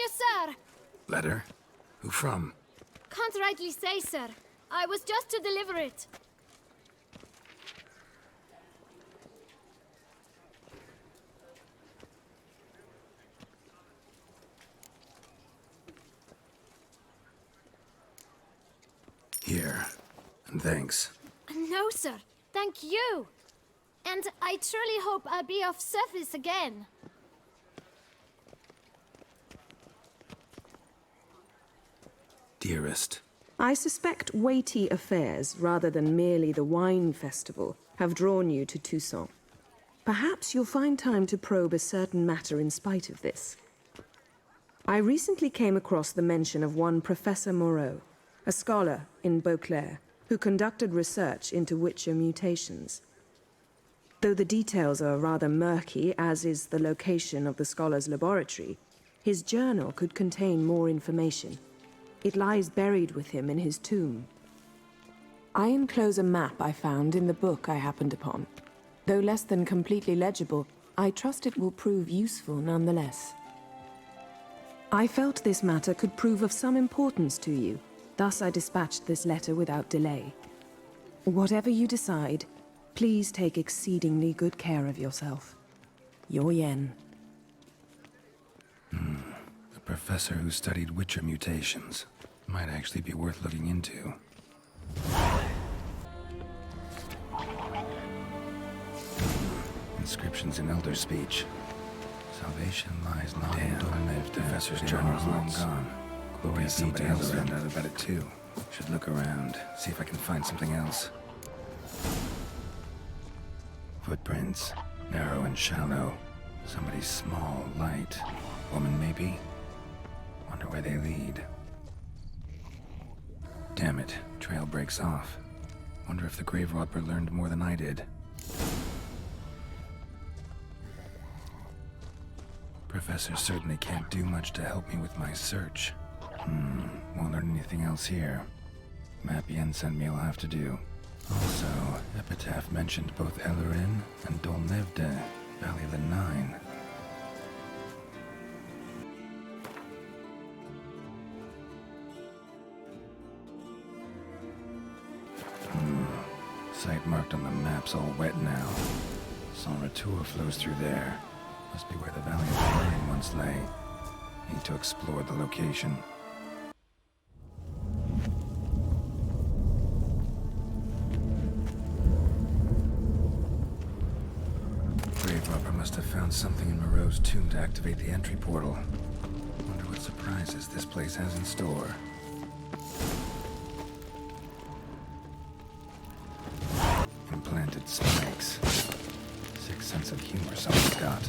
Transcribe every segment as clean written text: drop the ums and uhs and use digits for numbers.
you, sir! Letter? Who from? Can't rightly say, sir. I was just to deliver it. Here. And thanks. No, sir. Thank you. And I truly hope I'll be of service again. Dearest. I suspect weighty affairs, rather than merely the wine festival, have drawn you to Toussaint. Perhaps you'll find time to probe a certain matter in spite of this. I recently came across the mention of one Professor Moreau, a scholar in Beauclair, who conducted research into Witcher mutations. Though the details are rather murky, as is the location of the scholar's laboratory, his journal could contain more information. It lies buried with him in his tomb. I enclose a map I found in the book I happened upon. Though less than completely legible, I trust it will prove useful nonetheless. I felt this matter could prove of some importance to you, thus I dispatched this letter without delay. Whatever you decide, please take exceedingly good care of yourself. Your Yen. A professor who studied Witcher mutations. Might actually be worth looking into. Inscriptions in Elder speech. Salvation lies not in Dornev. Professor's journal is long gone. Glorious somebody else found out about it too. Should look around, see if I can find something else. Footprints. Narrow and shallow. Somebody small, light. Woman maybe? Wonder where they lead. Damn it, trail breaks off. Wonder if the grave robber learned more than I did. Professor certainly can't do much to help me with my search. Won't learn anything else here. Map Yen sent me will have to do. Also, Epitaph mentioned both Ellerin and Dolnevde, Valley of the Nine. Site marked on the map's all wet now. San Retour flows through there. Must be where the Valley of the Nine once lay. Need to explore the location. Grave robber must have found something in Moreau's tomb to activate the entry portal. Wonder what surprises this place has in store. Implanted spikes. Sixth sense of humor someone's got.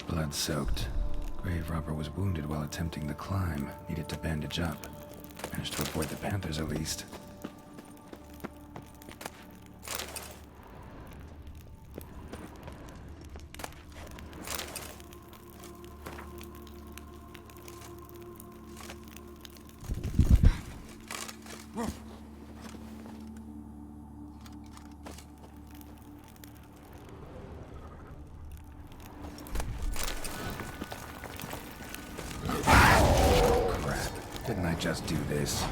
Blood-soaked. Grave robber was wounded while attempting the climb. Needed to bandage up. Managed to avoid the panthers at least. Didn't I just do this?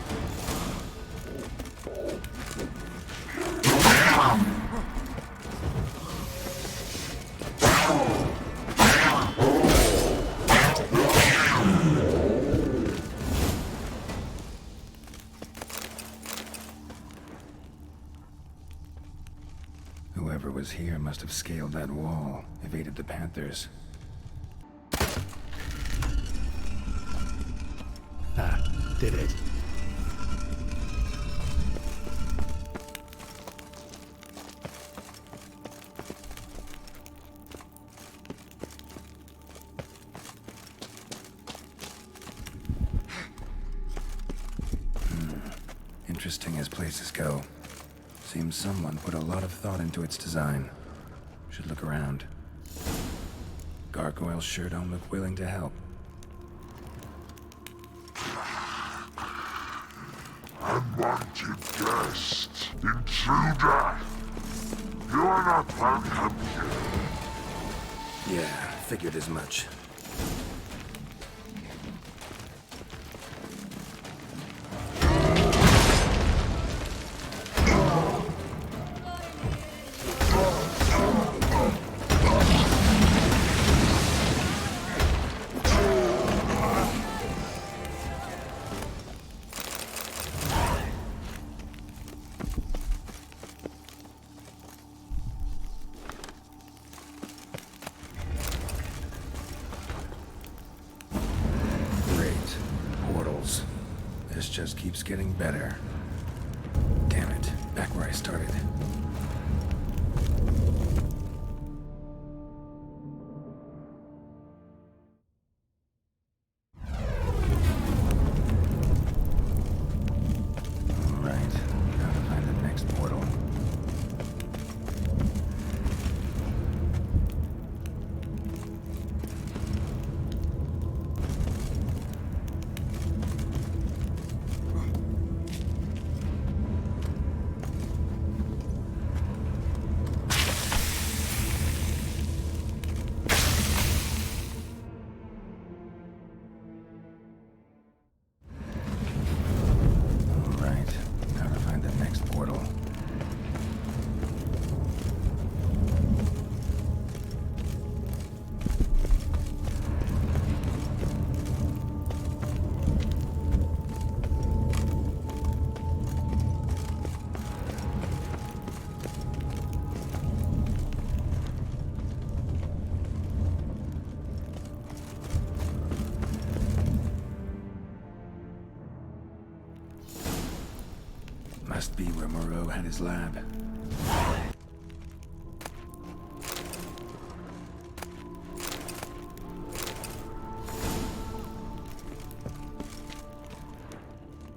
Whoever's here must have scaled that wall, evaded the Panthers. Ah, did it. Interesting as places go. Seems someone put a lot of thought into its design. Should look around. Gargoyles sure don't look willing to help. Unwanted guest, intruder. You are not welcome here. Yeah, figured as much. This just keeps getting better. Damn it, back where I started. Alright, now to find the next portal. Must be where Moreau had his lab.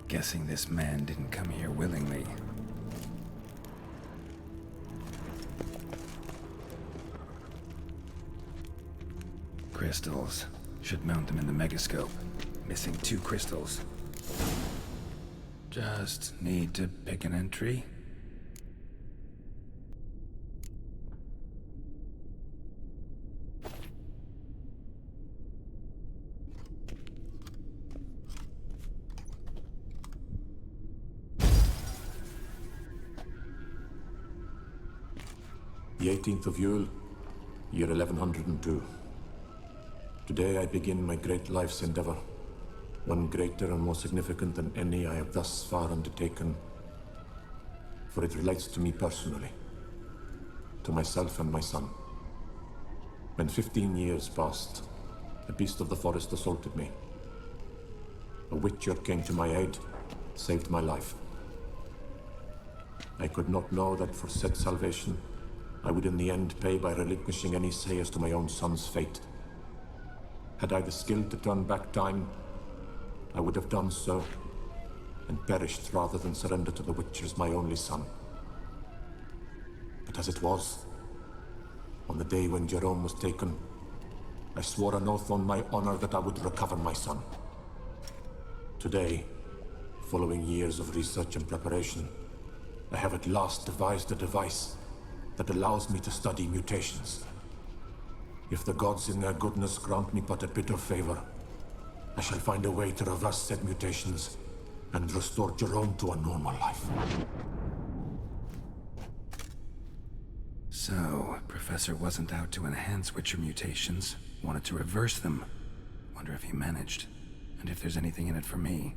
Guessing this man didn't come here willingly. Crystals. Should mount them in the megascope. Missing 2 crystals. Just need to pick an entry. The 18th of Yule, year 1102. Today I begin my great life's endeavor. One greater and more significant than any I have thus far undertaken, for it relates to me personally, to myself and my son. When 15 years passed, a beast of the forest assaulted me. A witcher came to my aid, saved my life. I could not know that for said salvation, I would in the end pay by relinquishing any say as to my own son's fate. Had I the skill to turn back time, I would have done so, and perished rather than surrender to the Witchers my only son. But as it was, on the day when Jerome was taken, I swore an oath on my honor that I would recover my son. Today, following years of research and preparation, I have at last devised a device that allows me to study mutations. If the gods in their goodness grant me but a bit of favor, I shall find a way to reverse said mutations and restore Jerome to a normal life. So, Professor wasn't out to enhance Witcher mutations, wanted to reverse them. Wonder if he managed, and if there's anything in it for me.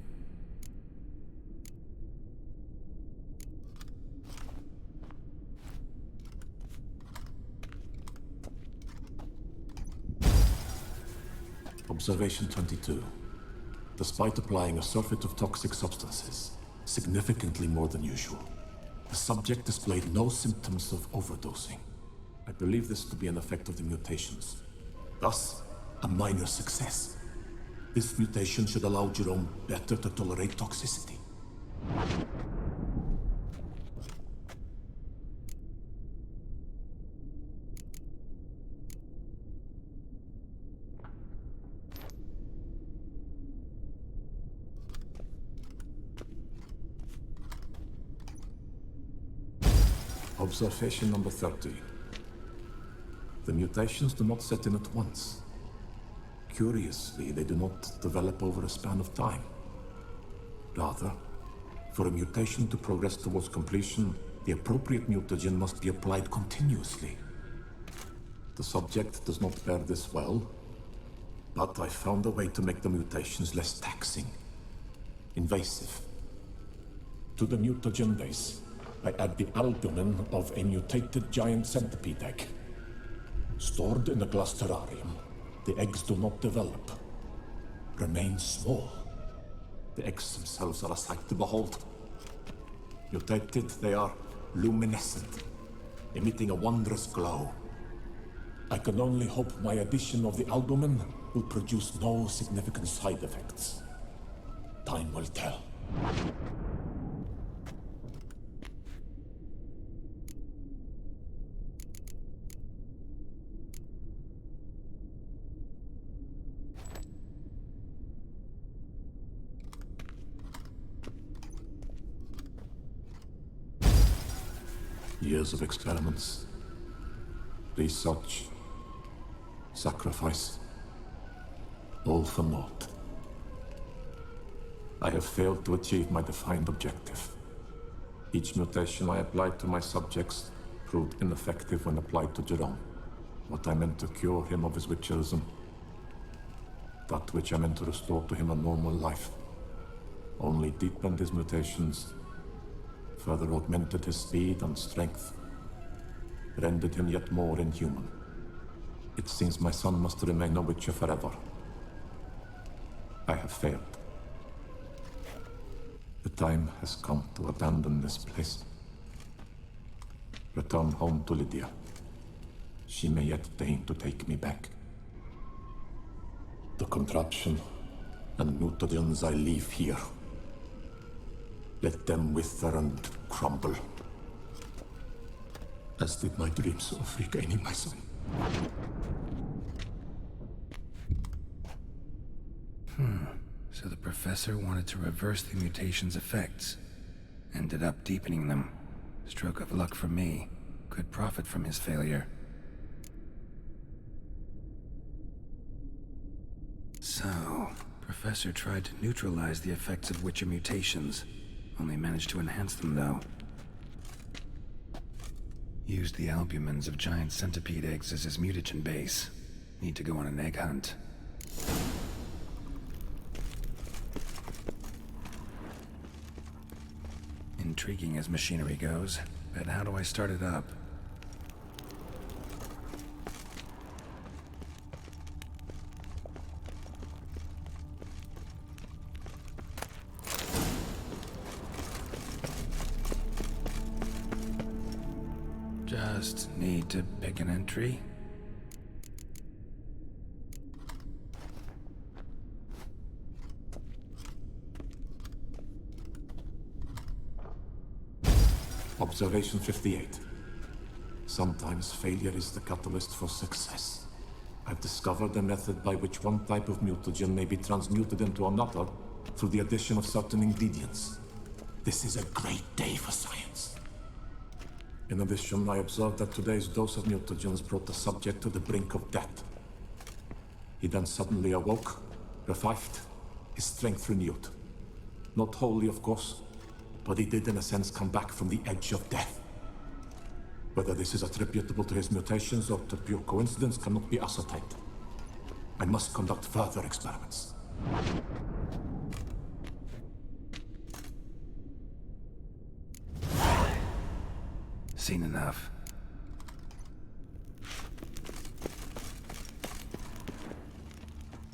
Observation 22. Despite applying a surfeit of toxic substances, significantly more than usual, the subject displayed no symptoms of overdosing. I believe this to be an effect of the mutations. Thus, a minor success. This mutation should allow Jerome better to tolerate toxicity. Observation number 30. The mutations do not set in at once. Curiously, they do not develop over a span of time. Rather, for a mutation to progress towards completion, the appropriate mutagen must be applied continuously. The subject does not bear this well, but I found a way to make the mutations less taxing, invasive. To the mutagen base, I add the albumin of a mutated giant centipede egg. Stored in a glass terrarium, the eggs do not develop, remain small. The eggs themselves are a sight to behold. Mutated, they are luminescent, emitting a wondrous glow. I can only hope my addition of the albumin will produce no significant side effects. Time will tell. Years of experiments, research, sacrifice, all for naught. I have failed to achieve my defined objective. Each mutation I applied to my subjects proved ineffective when applied to Jerome. What I meant to cure him of his witcherism, that which I meant to restore to him a normal life, only deepened his mutations, further augmented his speed and strength, rendered him yet more inhuman. It seems my son must remain a witcher forever. I have failed. The time has come to abandon this place. Return home to Lydia. She may yet deign to take me back. The contraption and mutagens I leave here, let them wither and crumble, as did my dreams of regaining my son. So the professor wanted to reverse the mutation's effects. Ended up deepening them. Stroke of luck for me. Could profit from his failure. So, Professor tried to neutralize the effects of Witcher mutations. Only managed to enhance them, though. Used the albumins of giant centipede eggs as his mutagen base. Need to go on an egg hunt. Intriguing as machinery goes, but how do I start it up? Just need to pick an entry. Observation 58. Sometimes failure is the catalyst for success. I've discovered a method by which one type of mutagen may be transmuted into another through the addition of certain ingredients. This is a great day for science. In addition, I observed that today's dose of mutagens brought the subject to the brink of death. He then suddenly awoke, revived, his strength renewed. Not wholly, of course, but he did in a sense come back from the edge of death. Whether this is attributable to his mutations or to pure coincidence cannot be ascertained. I must conduct further experiments. Seen enough.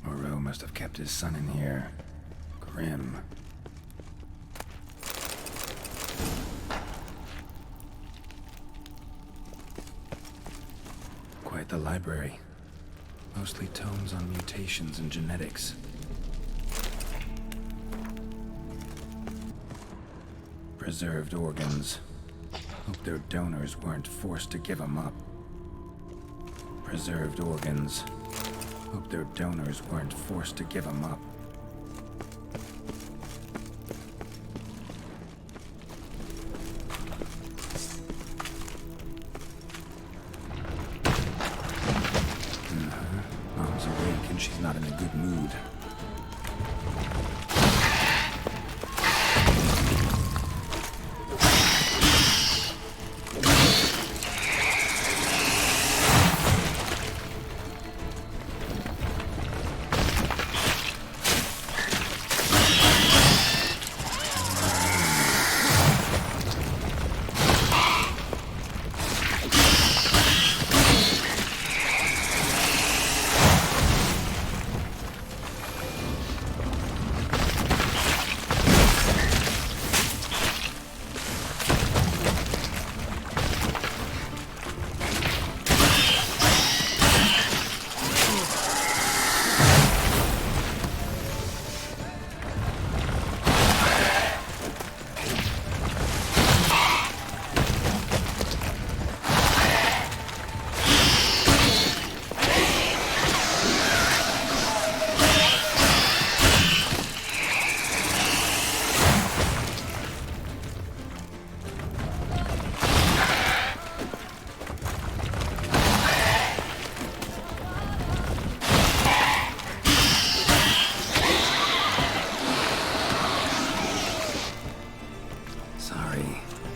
Moreau must have kept his son in here. Grim. Quite the library. Mostly tomes on mutations and genetics. Preserved organs. Hope their donors weren't forced to give them up. Preserved organs. Hope their donors weren't forced to give them up. Mom's awake and she's not in a good mood.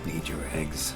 Need your eggs.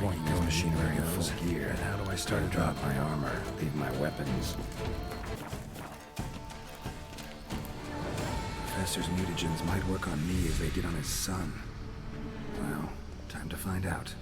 No machinery in full gear. How do I start to drop my armor? Leave my weapons. Professor's mutagens might work on me as they did on his son. Well, time to find out.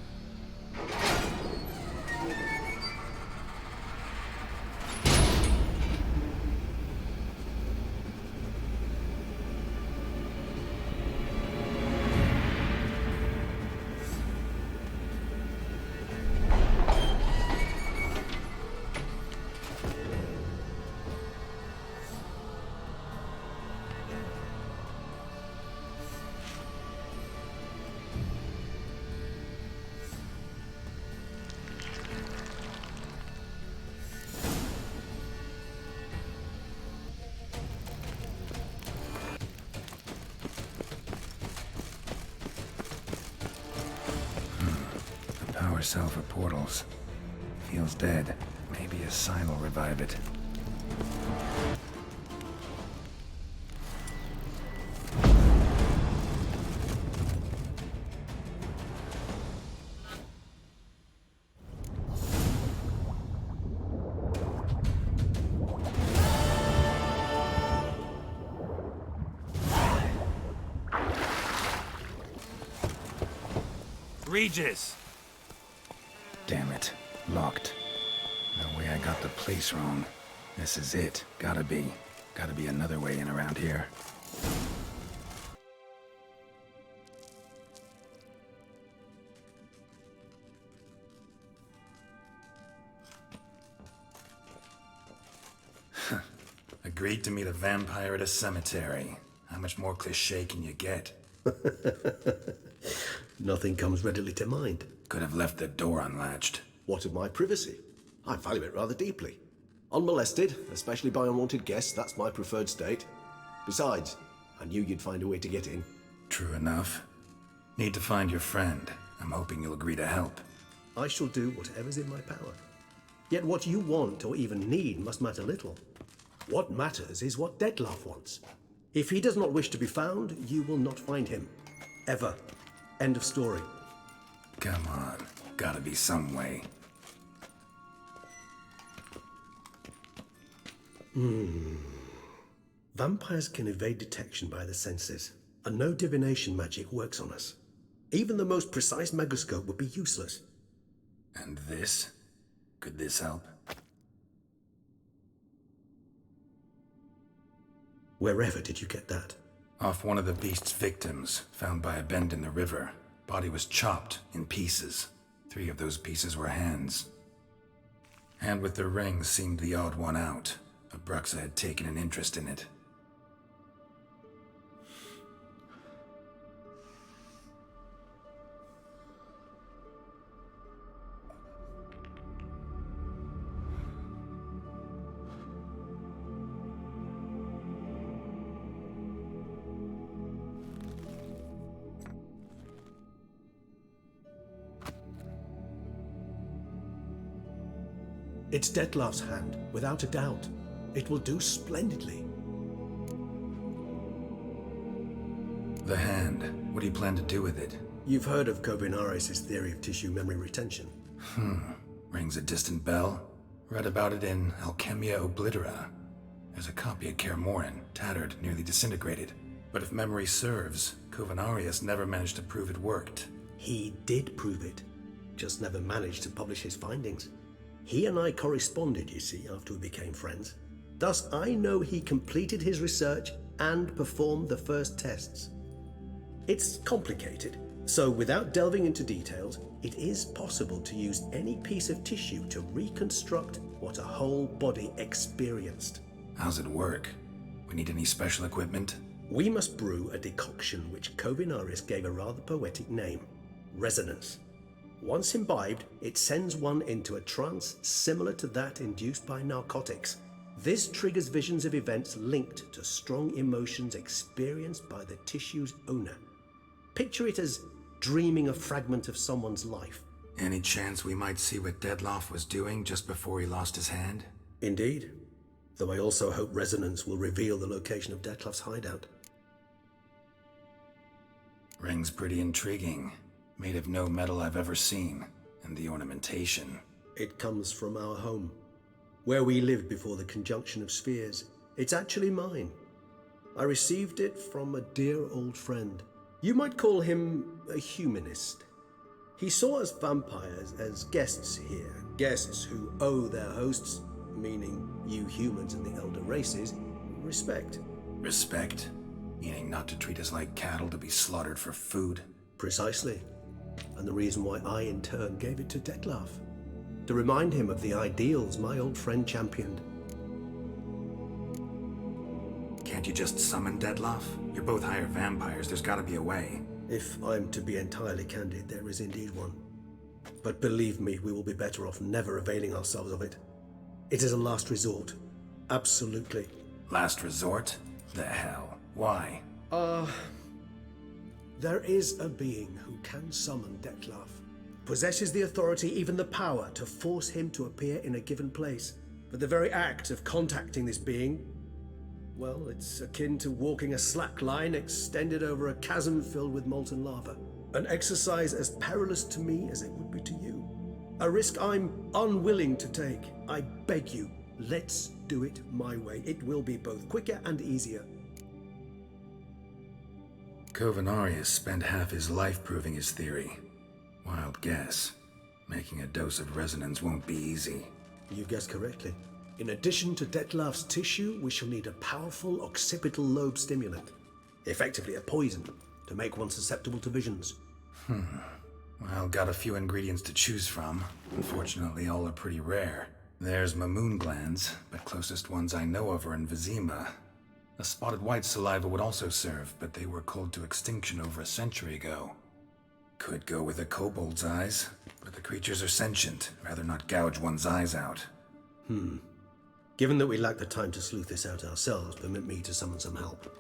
Power cell for portals. Feels dead. Maybe a sign will revive it. Regis! Damn it. Locked. No way I got the place wrong. This is it. Gotta be. Gotta be another way in around here. Agreed to meet a vampire at a cemetery. How much more cliché can you get? Nothing comes readily to mind. Could have left the door unlatched. What of my privacy? I value it rather deeply. Unmolested, especially by unwanted guests, that's my preferred state. Besides, I knew you'd find a way to get in. True enough. Need to find your friend. I'm hoping you'll agree to help. I shall do whatever's in my power. Yet what you want or even need must matter little. What matters is what Dettlaff wants. If he does not wish to be found, you will not find him. Ever. End of story. Come on. Gotta be some way. Vampires can evade detection by the senses, and no divination magic works on us. Even the most precise megascope would be useless. And this? Could this help? Wherever did you get that? Off one of the beast's victims, found by a bend in the river. Body was chopped in pieces. 3 of those pieces were hands. Hand with the ring seemed the odd one out. Abruxa had taken an interest in it. It's Dettlaff's hand, without a doubt. It will do splendidly. The hand. What do you plan to do with it? You've heard of Kovinaris' theory of tissue memory retention. Rings a distant bell. Read about it in Alchemia Oblitera. There's a copy at Kaer Morhen, tattered, nearly disintegrated. But if memory serves, Kovinaris never managed to prove it worked. He did prove it, just never managed to publish his findings. He and I corresponded, you see, after we became friends. Thus, I know he completed his research and performed the first tests. It's complicated, so without delving into details, it is possible to use any piece of tissue to reconstruct what a whole body experienced. How's it work? We need any special equipment? We must brew a decoction which Kovinaris gave a rather poetic name, resonance. Once imbibed, it sends one into a trance similar to that induced by narcotics. This triggers visions of events linked to strong emotions experienced by the tissue's owner. Picture it as dreaming a fragment of someone's life. Any chance we might see what Dettlaff was doing just before he lost his hand? Indeed. Though I also hope resonance will reveal the location of Dettlaff's hideout. Ring's pretty intriguing. Made of no metal I've ever seen. And the ornamentation. It comes from our home, where we lived before the conjunction of spheres. It's actually mine. I received it from a dear old friend. You might call him a humanist. He saw us vampires as guests here, guests who owe their hosts, meaning you humans and the elder races, respect. Respect? Meaning not to treat us like cattle to be slaughtered for food? Precisely. And the reason why I in turn gave it to Dettlaff. To remind him of the ideals my old friend championed. Can't you just summon Dettlaff? You're both hired vampires, there's gotta be a way. If I'm to be entirely candid, there is indeed one. But believe me, we will be better off never availing ourselves of it. It is a last resort. Absolutely. Last resort? The hell? Why? There is a being who can summon Dettlaff. Possesses the authority, even the power, to force him to appear in a given place. But the very act of contacting this being, well, it's akin to walking a slack line extended over a chasm filled with molten lava. An exercise as perilous to me as it would be to you. A risk I'm unwilling to take. I beg you, let's do it my way. It will be both quicker and easier. Kovinaris spent half his life proving his theory. Wild guess. Making a dose of resonance won't be easy. You guessed correctly. In addition to Dettlaff's tissue, we shall need a powerful occipital lobe stimulant. Effectively a poison, to make one susceptible to visions. Well, got a few ingredients to choose from. Unfortunately, all are pretty rare. There's Mamoon glands, but closest ones I know of are in Vizima. A spotted white saliva would also serve, but they were culled to extinction over a century ago. Could go with a kobold's eyes, but the creatures are sentient. Rather not gouge one's eyes out. Given that we lack the time to sleuth this out ourselves, permit me to summon some help.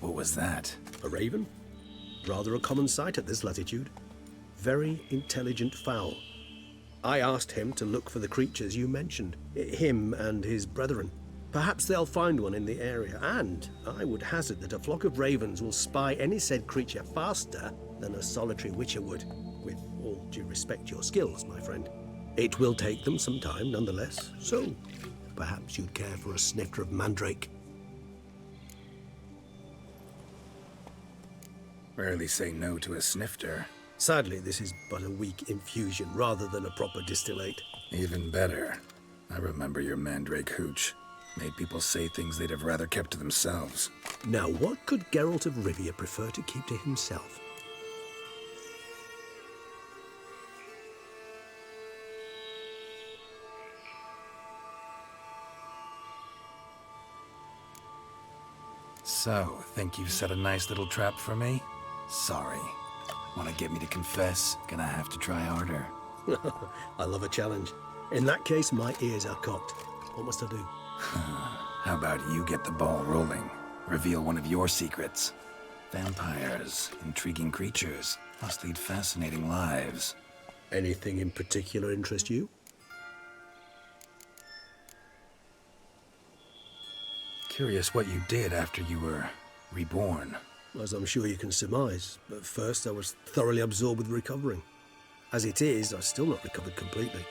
What was that? A raven? Rather a common sight at this latitude. Very intelligent fowl. I asked him to look for the creatures you mentioned, him and his brethren. Perhaps they'll find one in the area, and I would hazard that a flock of ravens will spy any said creature faster than a solitary witcher would. With all due respect to your skills, my friend. It will take them some time, nonetheless, so perhaps you'd care for a snifter of mandrake. Rarely say no to a snifter. Sadly, this is but a weak infusion rather than a proper distillate. Even better. I remember your mandrake hooch. Made people say things they'd have rather kept to themselves. Now, what could Geralt of Rivia prefer to keep to himself? So, think you've set a nice little trap for me? Sorry. Want to get me to confess? Gonna have to try harder. I love a challenge. In that case, my ears are cocked. What must I do? How about you get the ball rolling? Reveal one of your secrets. Vampires, intriguing creatures, must lead fascinating lives. Anything in particular interest you? Curious what you did after you were reborn. As I'm sure you can surmise, but first I was thoroughly absorbed with recovering. As it is, I've still not recovered completely.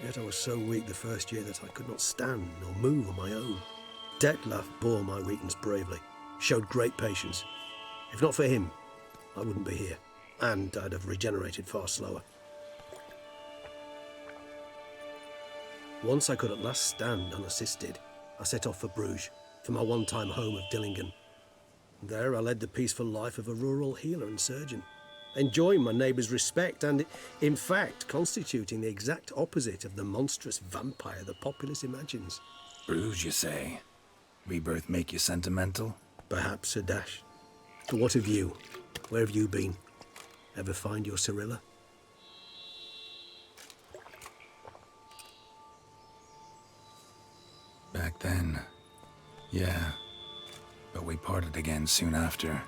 Yet I was so weak the first year that I could not stand or move on my own. Detlef bore my weakness bravely, showed great patience. If not for him, I wouldn't be here, and I'd have regenerated far slower. Once I could at last stand unassisted, I set off for Bruges, for my one-time home of Dillingen. There I led the peaceful life of a rural healer and surgeon, enjoying my neighbours' respect and, in fact, constituting the exact opposite of the monstrous vampire the populace imagines. Bruges, you say? Rebirth make you sentimental? Perhaps a dash. But what of you? Where have you been? Ever find your Cyrilla? Back then, yeah. But we parted again soon after.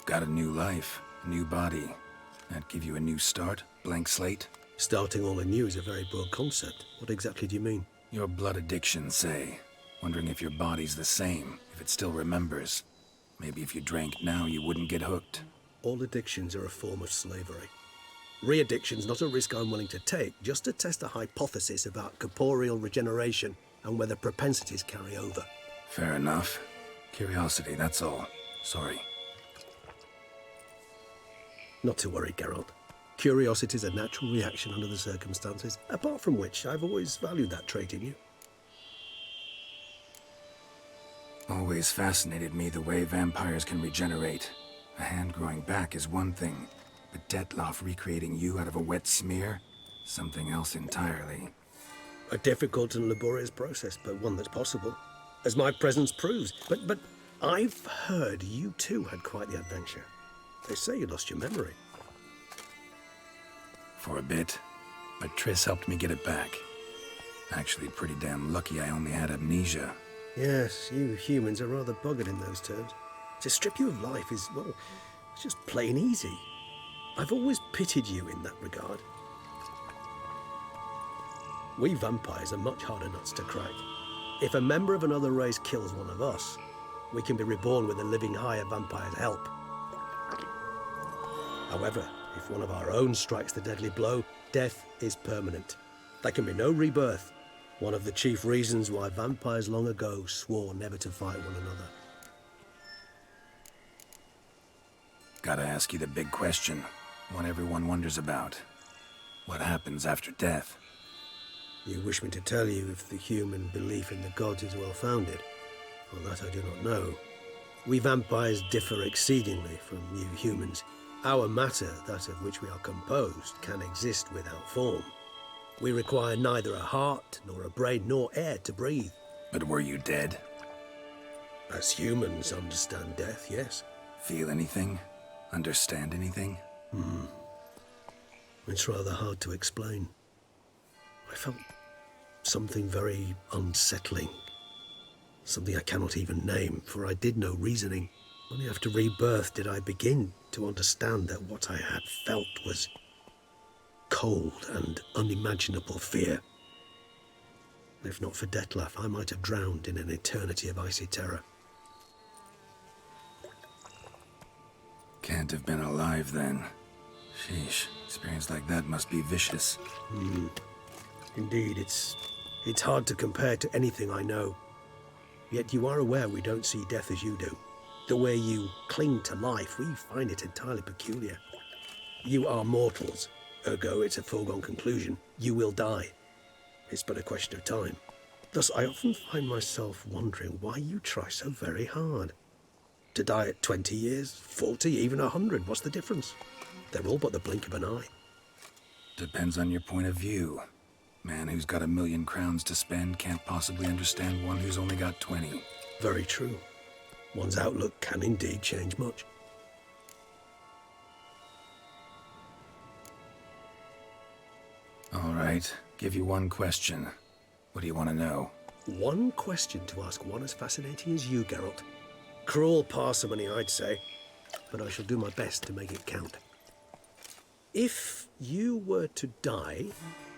Got a new life, a new body. That give you a new start, blank slate? Starting all anew is a very broad concept. What exactly do you mean? Your blood addiction, say. Wondering if your body's the same, if it still remembers. Maybe if you drank now, you wouldn't get hooked. All addictions are a form of slavery. Re-addiction's not a risk I'm willing to take, just to test a hypothesis about corporeal regeneration and whether propensities carry over. Fair enough. Curiosity, that's all. Sorry. Not to worry, Geralt. Curiosity's a natural reaction under the circumstances, apart from which I've always valued that trait in you. Always fascinated me the way vampires can regenerate. A hand growing back is one thing, but Detlef recreating you out of a wet smear? Something else entirely. A difficult and laborious process, but one that's possible, as my presence proves. But I've heard you too had quite the adventure. They say you lost your memory. For a bit, but Triss helped me get it back. Actually pretty damn lucky I only had amnesia. Yes, you humans are rather buggered in those terms. To strip you of life is, well, it's just plain easy. I've always pitied you in that regard. We vampires are much harder nuts to crack. If a member of another race kills one of us, we can be reborn with a living higher vampire's help. However, if one of our own strikes the deadly blow, death is permanent. There can be no rebirth. One of the chief reasons why vampires long ago swore never to fight one another. Gotta ask you the big question, one everyone wonders about. What happens after death? You wish me to tell you if the human belief in the gods is well founded? Well, that I do not know. We vampires differ exceedingly from you humans. Our matter, that of which we are composed, can exist without form. We require neither a heart, nor a brain, nor air to breathe. But were you dead? As humans understand death, yes. Feel anything? Understand anything? It's rather hard to explain. I felt something very unsettling. Something I cannot even name, for I did no reasoning. Only after rebirth did I begin to understand that what I had felt was cold and unimaginable fear. If not for Detlef, I might have drowned in an eternity of icy terror. Can't have been alive then. Sheesh, experience like that must be vicious. Indeed, it's hard to compare to anything I know. Yet you are aware we don't see death as you do. The way you cling to life, we find it entirely peculiar. You are mortals, ergo it's a foregone conclusion. You will die. It's but a question of time. Thus, I often find myself wondering why you try so very hard. To die at 20 years, 40, even 100, what's the difference? They're all but the blink of an eye. Depends on your point of view. Man who's got 1,000,000 crowns to spend can't possibly understand one who's only got 20. Very true. One's outlook can indeed change much. All right, give you one question. What do you want to know? One question to ask one as fascinating as you, Geralt. Cruel parsimony, I'd say, but I shall do my best to make it count. If you were to die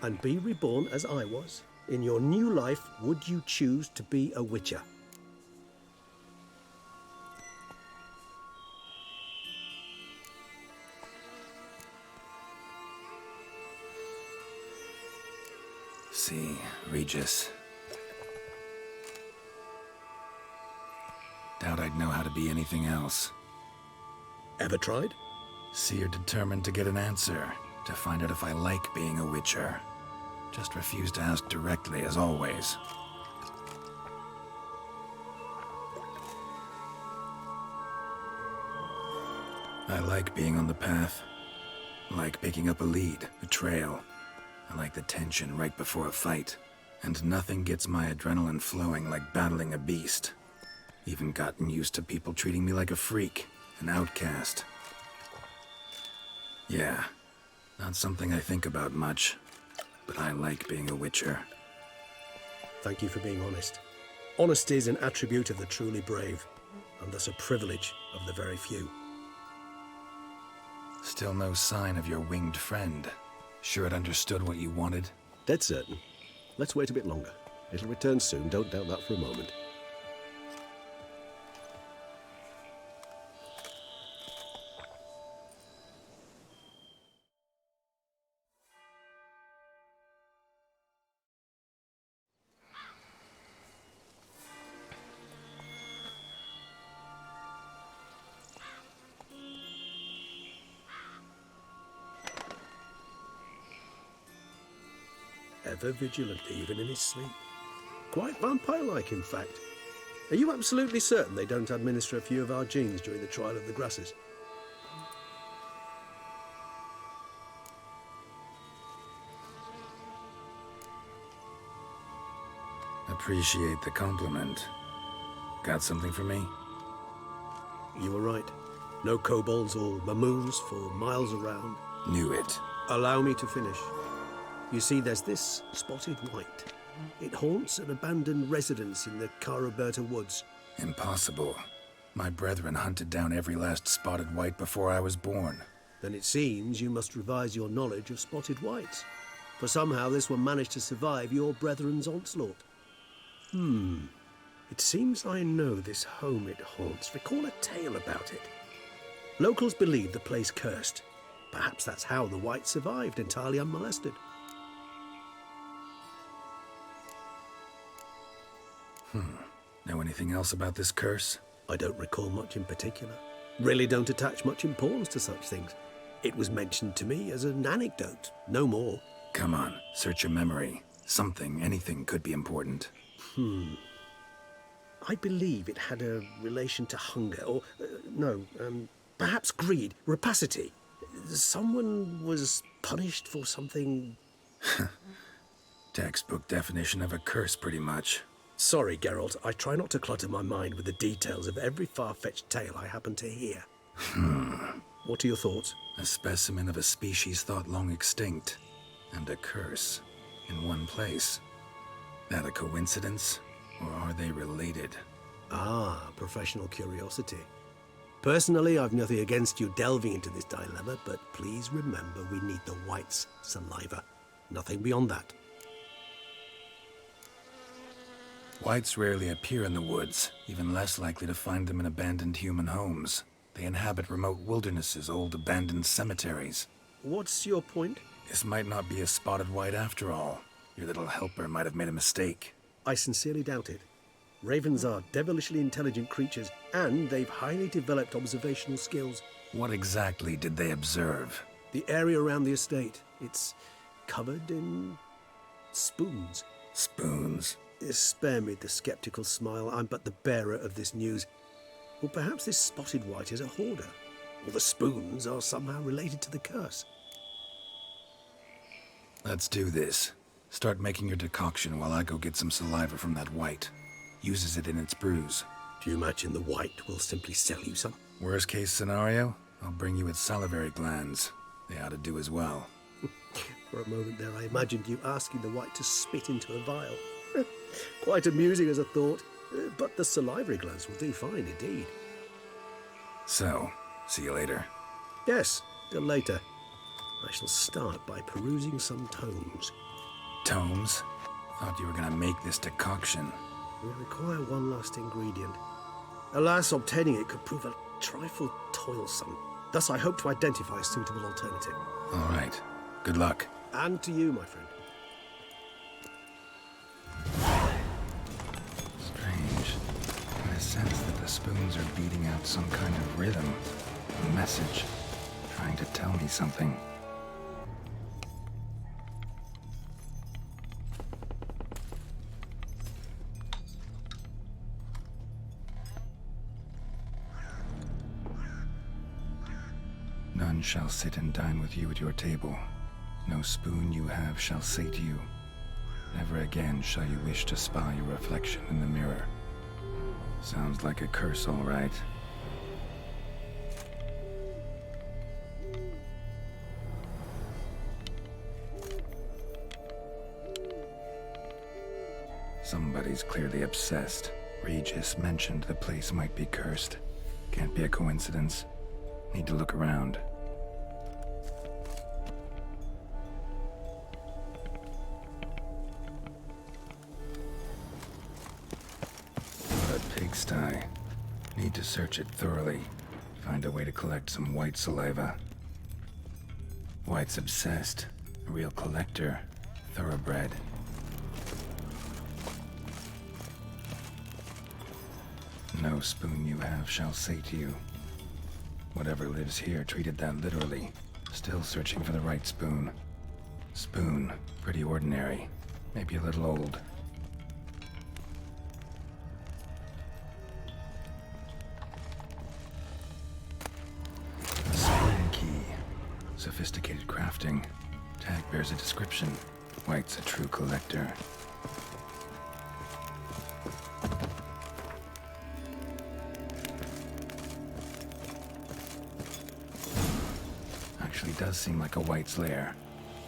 and be reborn as I was, in your new life, would you choose to be a witcher? See, Regis. Doubt I'd know how to be anything else. Ever tried? See, you're determined to get an answer, to find out if I like being a witcher. Just refuse to ask directly, as always. I like being on the path. I like picking up a lead, a trail. I like the tension right before a fight. And nothing gets my adrenaline flowing like battling a beast. Even gotten used to people treating me like a freak, an outcast. Yeah, not something I think about much, but I like being a witcher. Thank you for being honest. Honesty is an attribute of the truly brave, and thus a privilege of the very few. Still no sign of your winged friend. Sure it understood what you wanted? Dead certain. Let's wait a bit longer. It'll return soon, don't doubt that for a moment. Ever vigilant, even in his sleep. Quite vampire-like, in fact. Are you absolutely certain they don't administer a few of our genes during the trial of the grasses? Appreciate the compliment. Got something for me? You were right. No kobolds or mamoons for miles around. Knew it. Allow me to finish. You see, there's this spotted white. It haunts an abandoned residence in the Cara Berta woods. Impossible. My brethren hunted down every last spotted white before I was born. Then it seems you must revise your knowledge of spotted whites. For somehow this one managed to survive your brethren's onslaught. It seems I know this home it haunts. Recall a tale about it. Locals believe the place cursed. Perhaps that's how the whites survived entirely unmolested. Know anything else about this curse? I don't recall much in particular. Really don't attach much importance to such things. It was mentioned to me as an anecdote, no more. Come on, search your memory. Something, anything could be important. I believe it had a relation to hunger, or, perhaps greed, rapacity. Someone was punished for something. Textbook definition of a curse, pretty much. Sorry, Geralt, I try not to clutter my mind with the details of every far-fetched tale I happen to hear. What are your thoughts? A specimen of a species thought long extinct, and a curse, in one place. That a coincidence, or are they related? Ah, professional curiosity. Personally, I've nothing against you delving into this dilemma, but please remember we need the whites' saliva. Nothing beyond that. Whites rarely appear in the woods, even less likely to find them in abandoned human homes. They inhabit remote wildernesses, old abandoned cemeteries. What's your point? This might not be a spotted white after all. Your little helper might have made a mistake. I sincerely doubt it. Ravens are devilishly intelligent creatures, and they've highly developed observational skills. What exactly did they observe? The area around the estate, it's covered in spoons. Spoons? Spare me the skeptical smile. I'm but the bearer of this news. Or perhaps this spotted white is a hoarder, or the spoons are somehow related to the curse. Let's do this. Start making your decoction while I go get some saliva from that white. Uses it in its brews. Do you imagine the white will simply sell you some? Worst case scenario, I'll bring you its salivary glands. They ought to do as well. For a moment there, I imagined you asking the white to spit into a vial. Quite amusing as a thought, but the salivary glands will do fine indeed. So, see you later. Yes, till later. I shall start by perusing some tomes. Tomes? Thought you were gonna make this decoction. We require one last ingredient. Alas, obtaining it could prove a trifle toilsome. Thus, I hope to identify a suitable alternative. All right. Good luck. And to you, my friend. Strange. I sense that the spoons are beating out some kind of rhythm. A message. Trying to tell me something. None shall sit and dine with you at your table. No spoon you have shall say to you, never again shall you wish to spy your reflection in the mirror. Sounds like a curse, all right. Somebody's clearly obsessed. Regis mentioned the place might be cursed. Can't be a coincidence. Need to look around. What a pigsty. Need to search it thoroughly. Find a way to collect some white saliva. White's obsessed. A real collector. Thoroughbred. No spoon you have shall say to you. Whatever lives here treated that literally. Still searching for the right spoon. Spoon, pretty ordinary. Maybe a little old. A spoon key. Sophisticated crafting. Tag bears a description. White's a true collector. Actually does seem like a white's lair.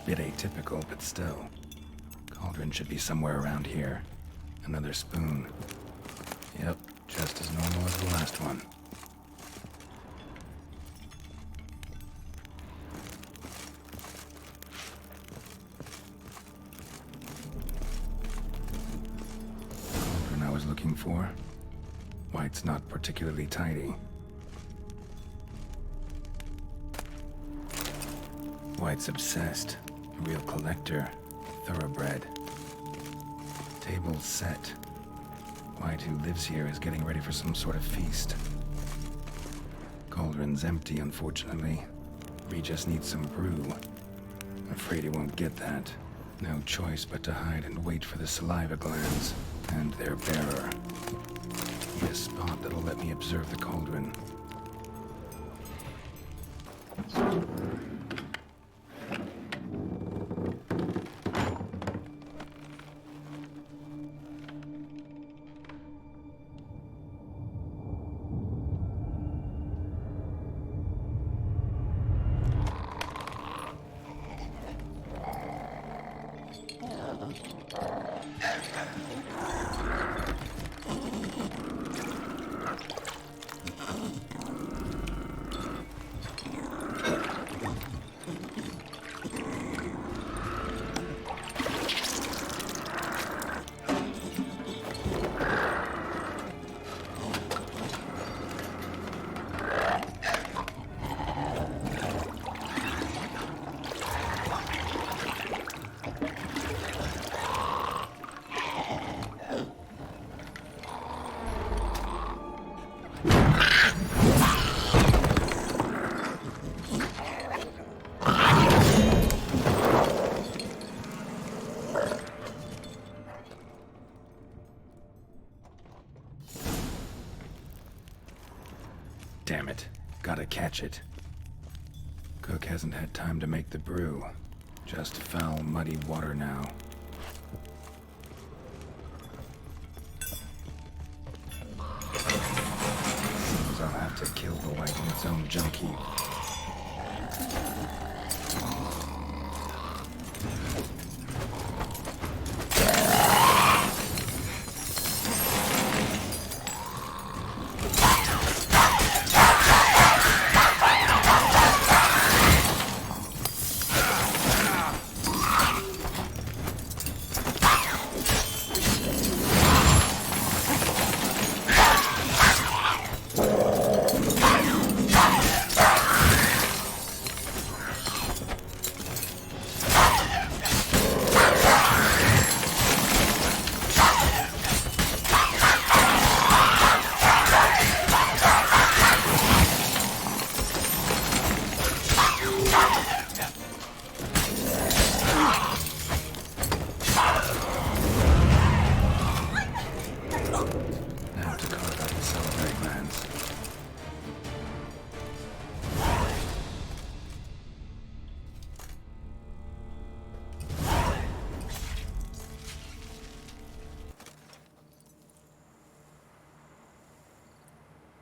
Bit atypical, but still. Cauldron should be somewhere around here. Another spoon. Yep, just as normal as the last one. looking for. White's not particularly tidy. White's obsessed. A real collector. Thoroughbred. Table's set. White, who lives here, is getting ready for some sort of feast. Cauldron's empty, unfortunately. We just need some brew. Afraid he won't get that. No choice but to hide and wait for the saliva glands and their bearer. Need a spot that'll let me observe the cauldron. Damn it. Gotta catch it. Cook hasn't had time to make the brew. Just foul, muddy water now. Seems I'll have to kill the white in its own junk heap.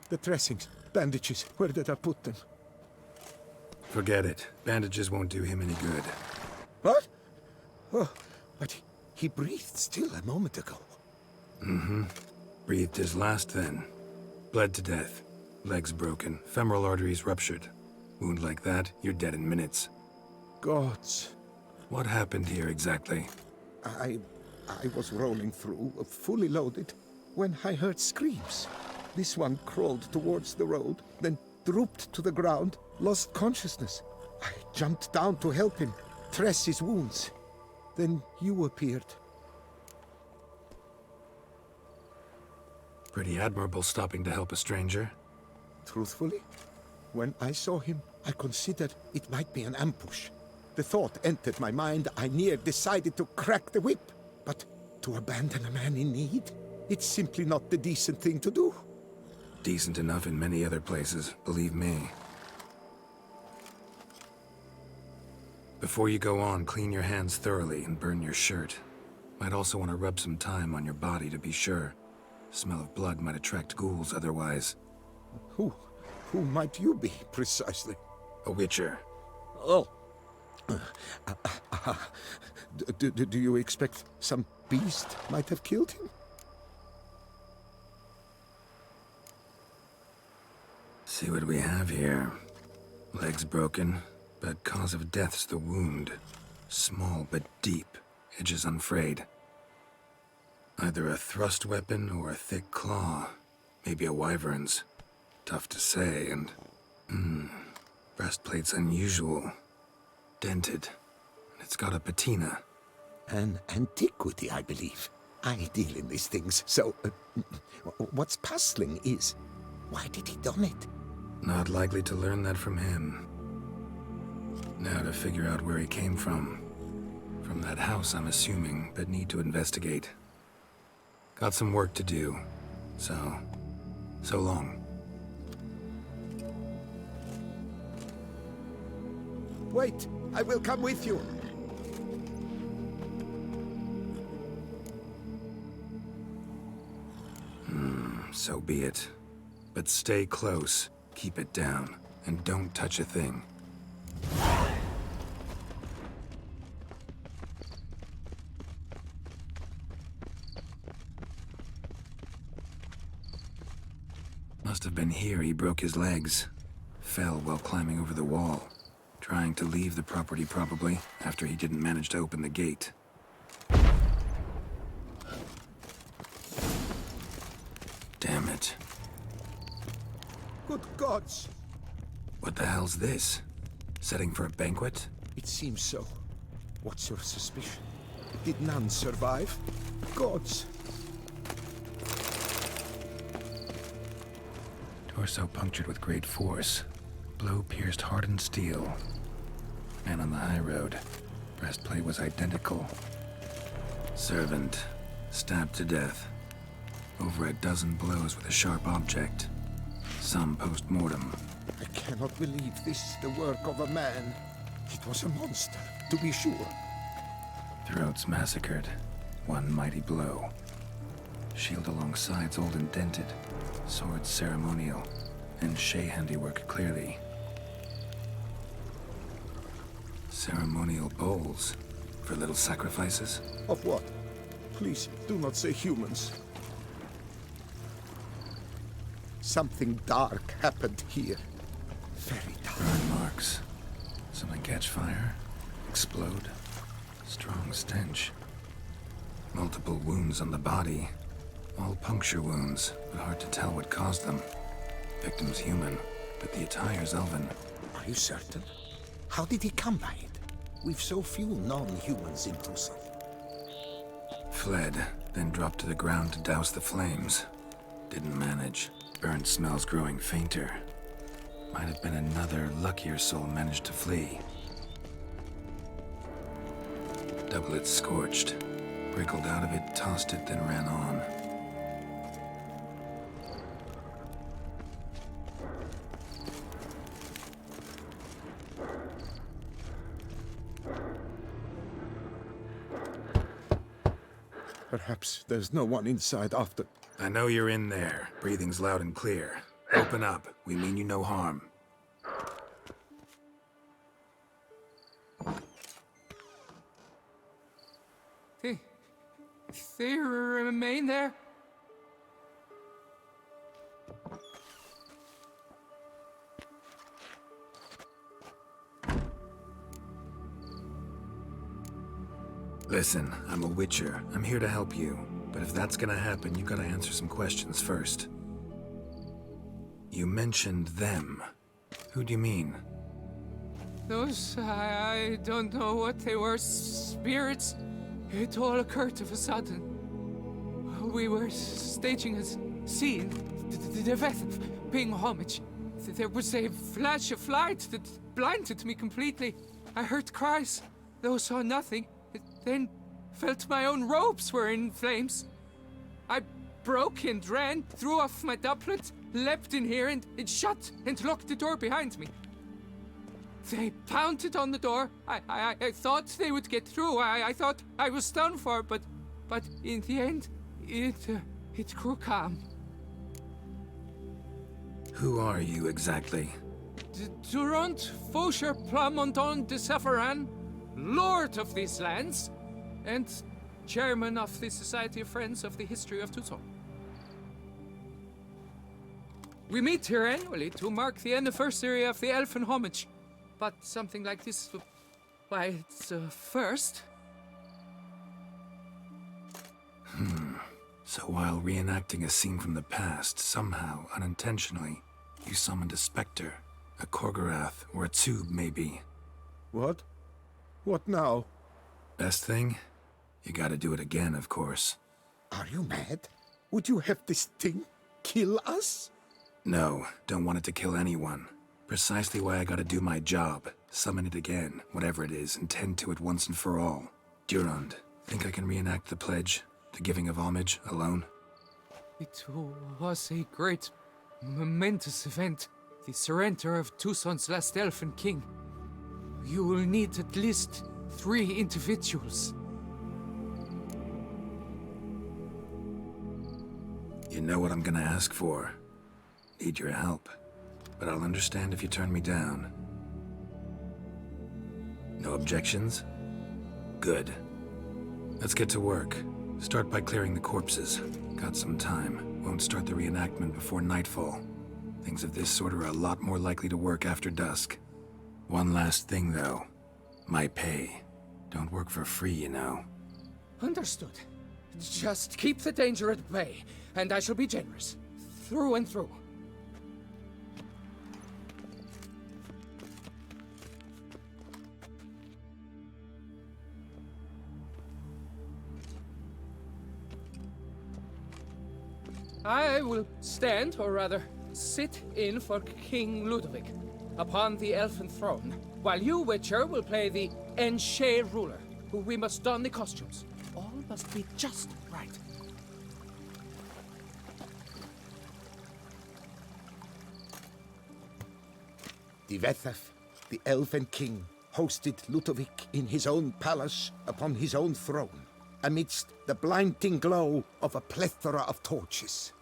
The dressings, bandages, where did I put them? Forget it. Bandages won't do him any good. What? Oh, but he breathed still a moment ago. Mm-hmm. Breathed his last then. Bled to death. Legs broken. Femoral arteries ruptured. Wound like that, you're dead in minutes. Gods. What happened here exactly? I was rolling through, fully loaded, when I heard screams. This one crawled towards the road, then drooped to the ground, lost consciousness. I jumped down to help him, dress his wounds. Then you appeared. Pretty admirable stopping to help a stranger. Truthfully, when I saw him, I considered it might be an ambush. The thought entered my mind, I near decided to crack the whip. But to abandon a man in need? It's simply not the decent thing to do. Decent enough in many other places, believe me. Before you go on, clean your hands thoroughly and burn your shirt. Might also want to rub some thyme on your body to be sure. Smell of blood might attract ghouls otherwise. Who might you be, precisely? A witcher. Oh. Do you expect some beast might have killed him? See what we have here. Legs broken, but cause of death's the wound. Small but deep, edges unfrayed. Either a thrust weapon or a thick claw. Maybe a wyvern's. Tough to say, and... breastplate's unusual. Dented. And it's got a patina. An antiquity, I believe. I deal in these things, so... what's puzzling is... why did he don it? Not likely to learn that from him. Now to figure out where he came from. From that house, I'm assuming, but need to investigate. Got some work to do. So long. Wait, I will come with you. So be it. But stay close, keep it down, and don't touch a thing. Must have been here he broke his legs. Fell while climbing over the wall. Trying to leave the property, probably, after he didn't manage to open the gate. Damn it. Good gods! What the hell's this? Setting for a banquet? It seems so. What's your suspicion? Did none survive? Gods! Torso punctured with great force. Blow pierced hardened steel. Man on the high road. Breastplate was identical. Servant. Stabbed to death. Over a dozen blows with a sharp object. Some post-mortem. I cannot believe this is the work of a man. It was a monster, to be sure. Throats massacred. One mighty blow. Shield along sides old and dented. Sword ceremonial. And Shay handiwork clearly. Ceremonial bowls. For little sacrifices? Of what? Please, do not say humans. Something dark happened here. Very dark. Burn marks. Something catch fire. Explode. Strong stench. Multiple wounds on the body. All puncture wounds, but hard to tell what caused them. Victim's human, but the attire's elven. Are you certain? How did he come by it? We've so few non-humans in Tucson. Fled, then dropped to the ground to douse the flames. Didn't manage. Burnt smells growing fainter. Might have been another luckier soul managed to flee. Doublet scorched. Wriggled out of it, tossed it, then ran on. Perhaps there's no one inside after... I know you're in there. Breathing's loud and clear. Open up. We mean you no harm. They remain there? Listen, I'm a witcher. I'm here to help you. But if that's gonna happen, you gotta answer some questions first. You mentioned them. Who do you mean? Those, I don't know what they were. Spirits. It all occurred of a sudden. We were staging a scene. The death of paying homage. There was a flash of light that blinded me completely. I heard cries, though saw nothing. Then felt my own robes were in flames. I broke and ran, threw off my doublet, leapt in here and shut and locked the door behind me. They pounded on the door. I thought they would get through. I thought I was done for, but in the end, it grew calm. Who are you exactly? Durant Faucher Plamondon de Savaran, Lord of these lands, and Chairman of the Society of Friends of the History of Tucson. We meet here annually to mark the anniversary of the Elfin Homage. But something like this, why, it's a first. So while reenacting a scene from the past, somehow, unintentionally, you summoned a specter, a Korgorath, or a tube, maybe. What? What now? Best thing? You gotta do it again, of course. Are you mad? Would you have this thing kill us? No, don't want it to kill anyone. Precisely why I gotta do my job. Summon it again, whatever it is, and tend to it once and for all. Durand, think I can reenact the pledge, the giving of homage, alone? It was a great, momentous event. The surrender of Tucson's last elfin king. You will need at least 3 individuals. You know what I'm gonna ask for. Need your help. But I'll understand if you turn me down. No objections? Good. Let's get to work. Start by clearing the corpses. Got some time. Won't start the reenactment before nightfall. Things of this sort are a lot more likely to work after dusk. One last thing, though. My pay. Don't work for free, you know. Understood. Just keep the danger at bay, and I shall be generous. Through and through. I will stand, or rather, sit in for King Ludovic, upon the elfin throne, while you, Witcher, will play the Enche ruler, who we must don the costumes. All must be just right. Divethef, the Elven King, hosted Ludovic in his own palace upon his own throne, amidst the blinding glow of a plethora of torches.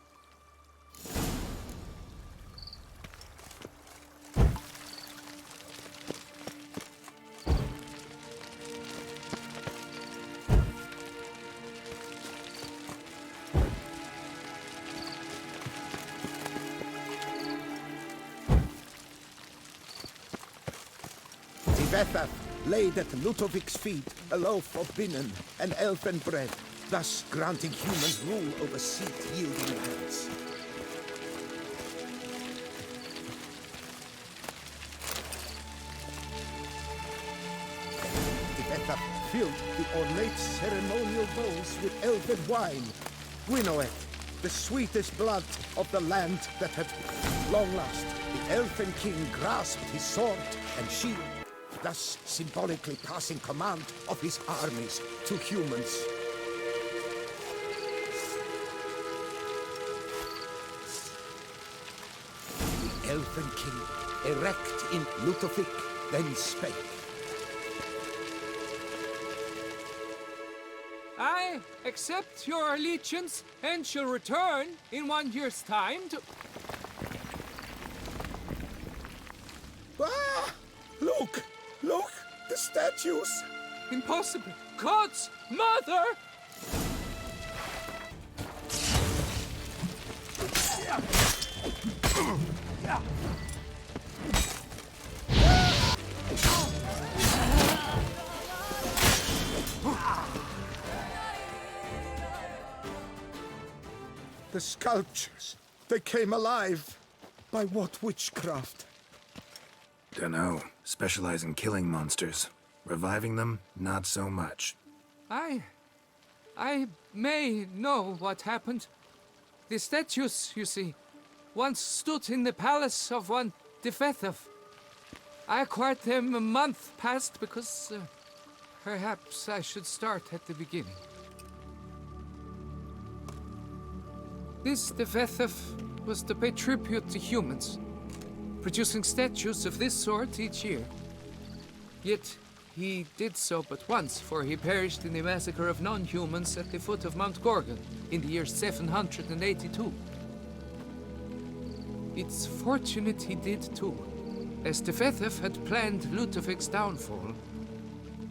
Divethef laid at Ludovic's feet a loaf of binnen and elfin bread, thus granting humans rule over seed-yielding lands. Divethef filled the ornate ceremonial bowls with elfin wine, Gwynnoeth, the sweetest blood of the land that had long last. The elfin king grasped his sword and shield, thus symbolically passing command of his armies to humans. The Elven King, erect in Ludovic, then spake. I accept your allegiance and shall return in 1 year's time to... Ah! Look! Look! The statues! Impossible! God's mother! The sculptures, they came alive. By what witchcraft? Dunno. Specialize in killing monsters. Reviving them, not so much. I may know what happened. The statues, you see, once stood in the palace of one Divethef. I acquired them a month past because perhaps I should start at the beginning. This Divethef was to pay tribute to humans, producing statues of this sort each year. Yet, he did so but once, for he perished in the massacre of non-humans at the foot of Mount Gorgon in the year 782. It's fortunate he did too, as Divethef had planned Ludovic's downfall,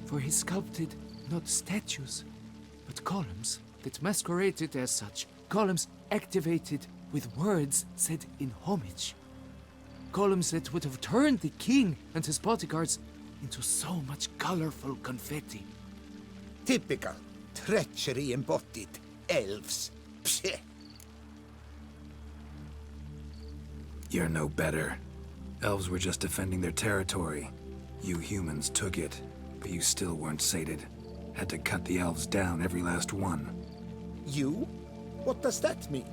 for he sculpted not statues, but columns that masqueraded as such, columns activated with words said in homage. Columns that would have turned the king and his bodyguards into so much colorful confetti. Typical treachery embodied elves. Psst. You're no better. Elves were just defending their territory. You humans took it, but you still weren't sated. Had to cut the elves down, every last one. You? What does that mean?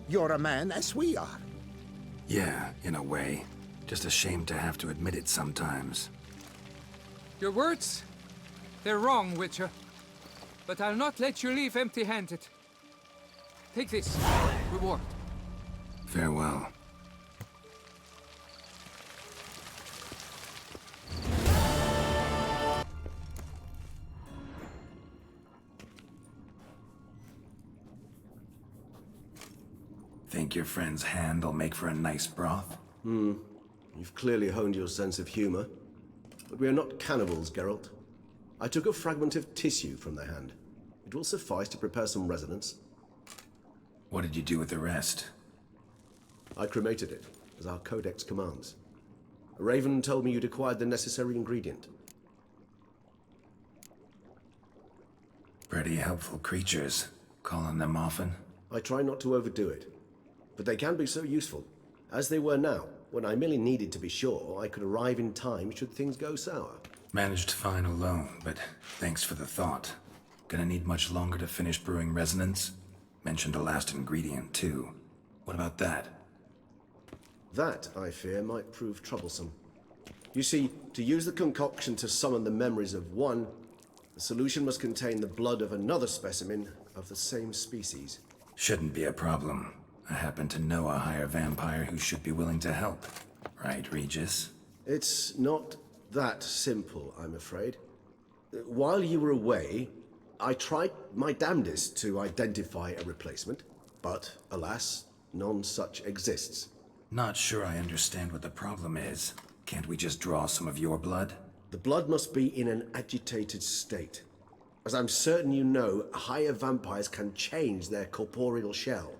You're a man as we are. Yeah, in a way. Just ashamed to have to admit it sometimes. Your words? They're wrong, Witcher. But I'll not let you leave empty-handed. Take this. Reward. Farewell. Think your friend's hand will make for a nice broth? You've clearly honed your sense of humor. But we are not cannibals, Geralt. I took a fragment of tissue from their hand. It will suffice to prepare some resonance. What did you do with the rest? I cremated it, as our codex commands. A raven told me you'd acquired the necessary ingredient. Pretty helpful creatures. Call on them often? I try not to overdo it. But they can be so useful, as they were now, when I merely needed to be sure I could arrive in time should things go sour. Managed fine alone, but thanks for the thought. Gonna need much longer to finish brewing resonance? Mentioned a last ingredient, too. What about that? That, I fear, might prove troublesome. You see, to use the concoction to summon the memories of one, the solution must contain the blood of another specimen of the same species. Shouldn't be a problem. I happen to know a higher vampire who should be willing to help. Right, Regis? It's not that simple, I'm afraid. While you were away, I tried my damnedest to identify a replacement, but alas, none such exists. Not sure I understand what the problem is. Can't we just draw some of your blood? The blood must be in an agitated state. As I'm certain you know, higher vampires can change their corporeal shell.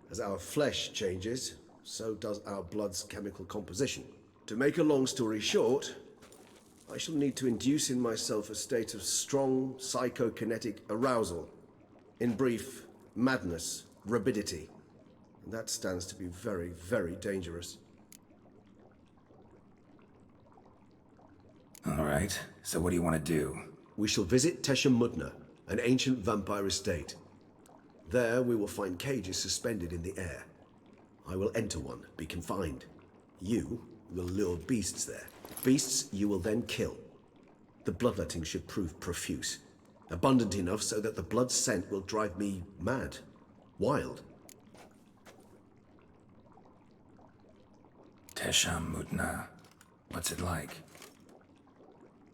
As our flesh changes, so does our blood's chemical composition. To make a long story short, I shall need to induce in myself a state of strong psychokinetic arousal. In brief, madness, rabidity. And that stands to be very, very dangerous. All right, so what do you want to do? We shall visit Tesha Mudna, an ancient vampire estate. There we will find cages suspended in the air. I will enter one, be confined. You will lure beasts there. Beasts you will then kill. The bloodletting should prove profuse. Abundant enough so that the blood scent will drive me mad. Wild. Tesha Mudna. What's it like?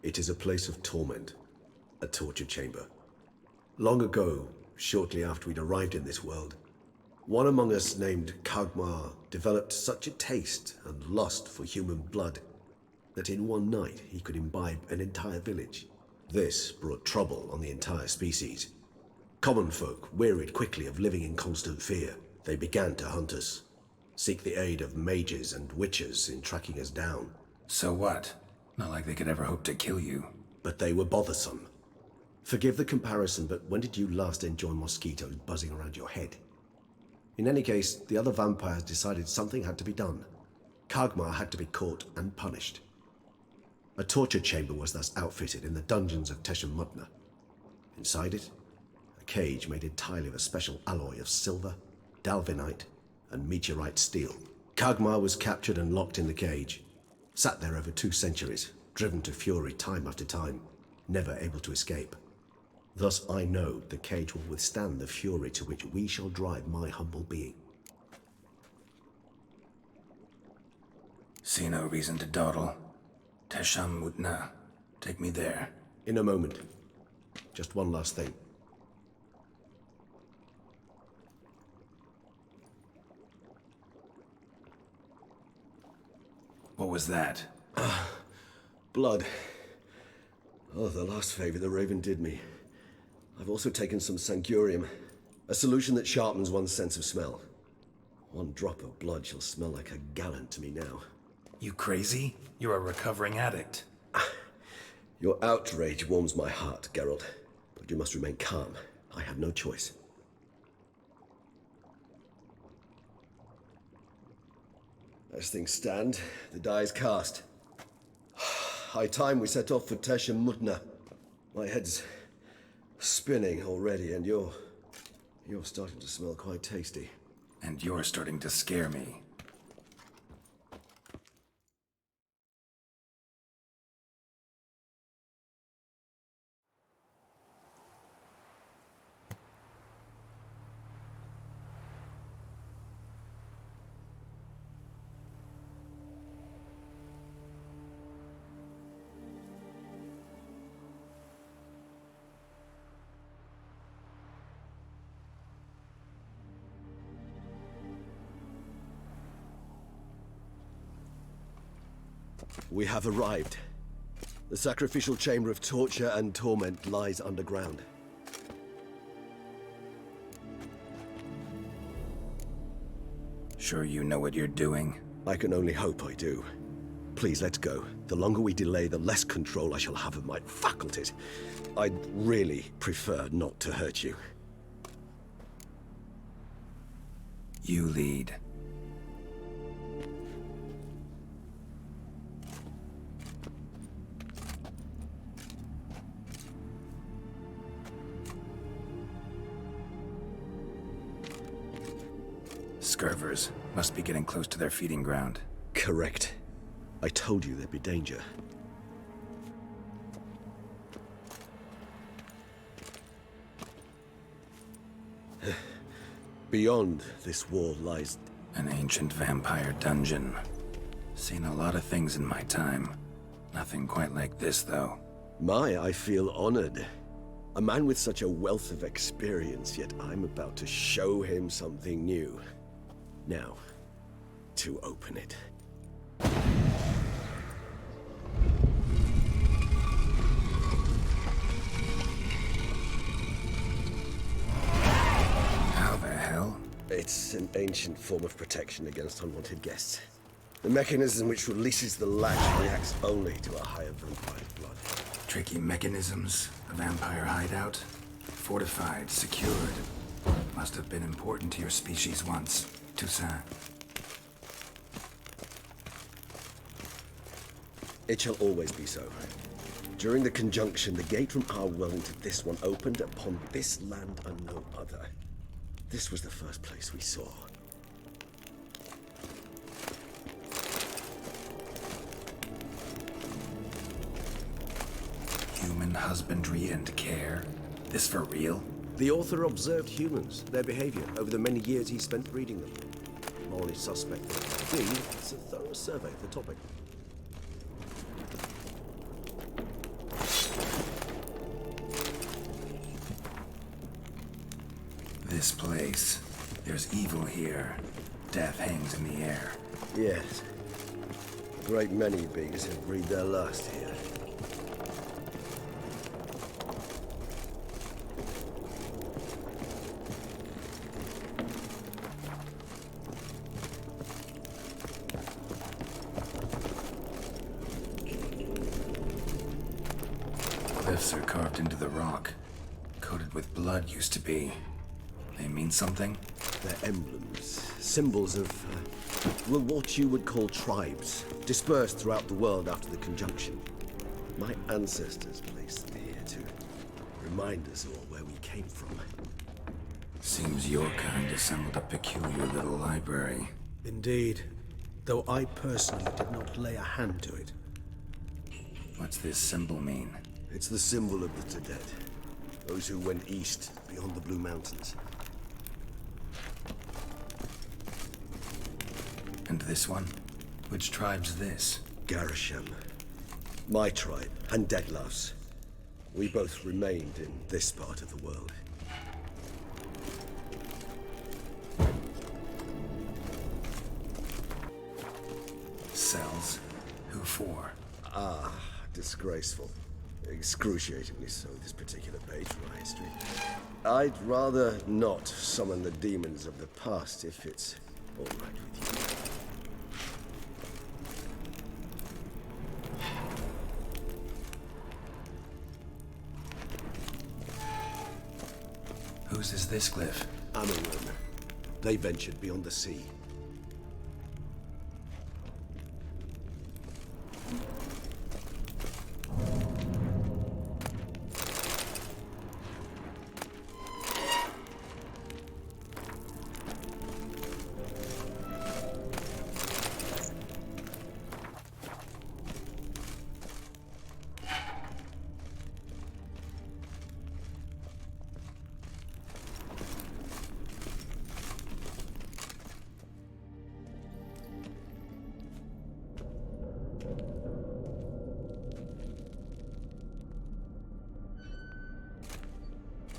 It is a place of torment. A torture chamber. Long ago, shortly after we'd arrived in this world, one among us named Kagmar developed such a taste and lust for human blood that in one night he could imbibe an entire village. This brought trouble on the entire species. Common folk wearied quickly of living in constant fear. They began to hunt us, seek the aid of mages and witches in tracking us down. So what? Not like they could ever hope to kill you. But they were bothersome. Forgive the comparison, but when did you last enjoy mosquitoes buzzing around your head? In any case, the other vampires decided something had to be done. Kagmar had to be caught and punished. A torture chamber was thus outfitted in the dungeons of Tesha Mudna. Inside it, a cage made entirely of a special alloy of silver, dalvinite, and meteorite steel. Kagmar was captured and locked in the cage. Sat there over 2 centuries, driven to fury time after time, never able to escape. Thus I know the cage will withstand the fury to which we shall drive my humble being. See no reason to dawdle. Tesha Mudna. Take me there. In a moment. Just one last thing. What was that? Blood. Oh, the last favor the Raven did me. I've also taken some Sancurium, a solution that sharpens one's sense of smell. One drop of blood shall smell like a gallon to me now. You crazy? You're a recovering addict. Your outrage warms my heart, Geralt. But you must remain calm. I have no choice. As things stand, the die is cast. High time we set off for Tesh and Mutna. My head's spinning already, and you're starting to smell quite tasty. And you're starting to scare me. We have arrived. The sacrificial chamber of torture and torment lies underground. Sure you know what you're doing? I can only hope I do. Please, let's go. The longer we delay, the less control I shall have of my faculties. I'd really prefer not to hurt you. You lead. Scurvers must be getting close to their feeding ground. Correct. I told you there'd be danger. Beyond this wall lies... An ancient vampire dungeon. Seen a lot of things in my time. Nothing quite like this, though. I feel honored. A man with such a wealth of experience, yet I'm about to show him something new. Now, to open it. How the hell? It's an ancient form of protection against unwanted guests. The mechanism which releases the latch reacts only to a higher vampire blood. Tricky mechanisms, a vampire hideout. Fortified, secured. Must have been important to your species once. Toussaint. It shall always be so. During the conjunction, the gate from our world into this one opened upon this land and no other. This was the first place we saw. Human husbandry and care? This for real? The author observed humans, their behavior, over the many years he spent reading them. Morally suspect that indeed, it's a thorough survey of the topic. This place. There's evil here. Death hangs in the air. Yes. A great many beings have breathed their last here. Glyphs are carved into the rock. Coated with blood used to be. They mean something? They're emblems, symbols of, well, what you would call tribes, dispersed throughout the world after the conjunction. My ancestors placed them here to remind us all where we came from. Seems your kind assembled a peculiar little library. Indeed, though I personally did not lay a hand to it. What's this symbol mean? It's the symbol of the Dead, those who went east beyond the Blue Mountains. And this one? Which tribe's this? Garisham. My tribe, and Detlef's. We both remained in this part of the world. Cells? Who for? Disgraceful. Excruciatingly so, this particular page from our history. I'd rather not summon the demons of the past if it's all right with you. Whose is this glyph? Amarim. They ventured beyond the sea.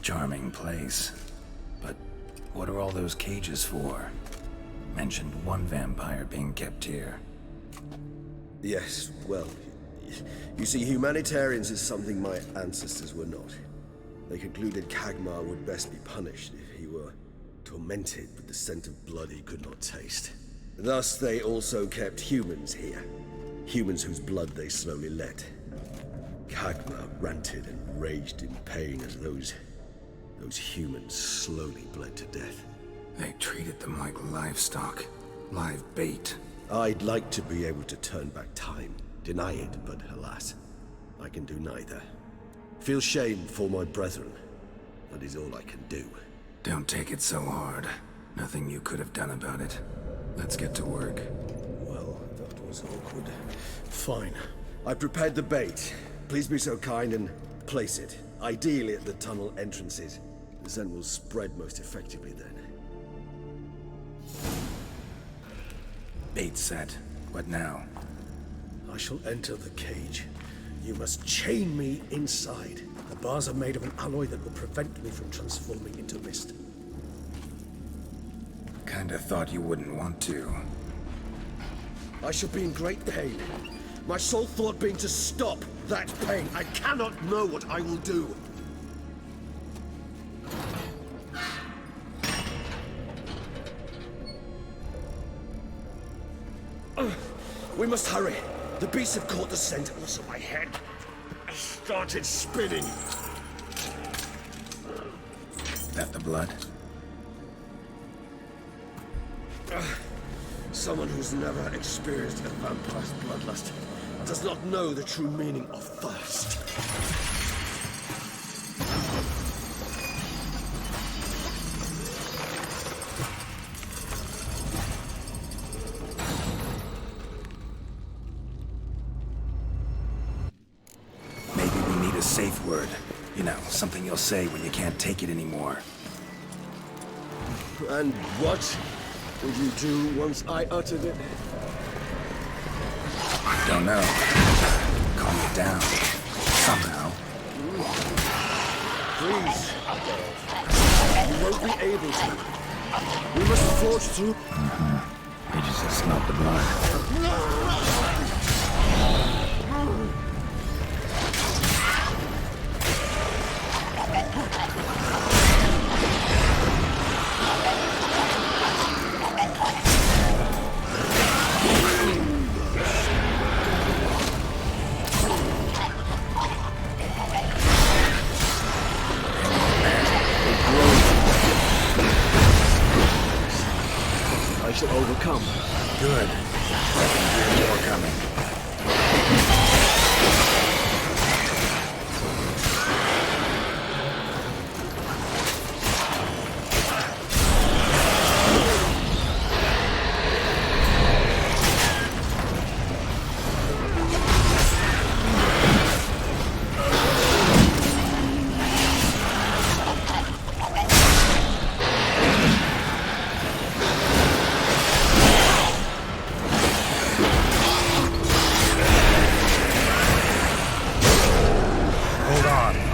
Charming place. But what are all those cages for? Mentioned one vampire being kept here. Yes, well, you see, humanitarians is something my ancestors were not. They concluded Kagmar would best be punished if he were tormented with the scent of blood he could not taste. Thus, they also kept humans here. Humans whose blood they slowly let. Kagmar ranted and raged in pain as those humans slowly bled to death. They treated them like livestock. Live bait. I'd like to be able to turn back time, deny it, but alas, I can do neither. Feel shame for my brethren. That is all I can do. Don't take it so hard. Nothing you could have done about it. Let's get to work. Well, that was awkward. Fine. I prepared the bait. Please be so kind and place it. Ideally at the tunnel entrances. The scent will spread most effectively then. Bait set. What now? I shall enter the cage. You must chain me inside. The bars are made of an alloy that will prevent me from transforming into mist. Kinda thought you wouldn't want to. I shall be in great pain. My sole thought being to stop that pain. I cannot know what I will do. We must hurry. The beasts have caught the scent. Also, my head started spinning. That the blood? Someone who's never experienced a vampire's bloodlust does not know the true meaning of thirst. Safe word. You know, something you'll say when you can't take it anymore. And what would you do once I uttered it? Don't know. Calm it down. Somehow. Please. You won't be able to. We must forge through. They just have smelled the blood. I shall overcome. Good. I can hear more coming.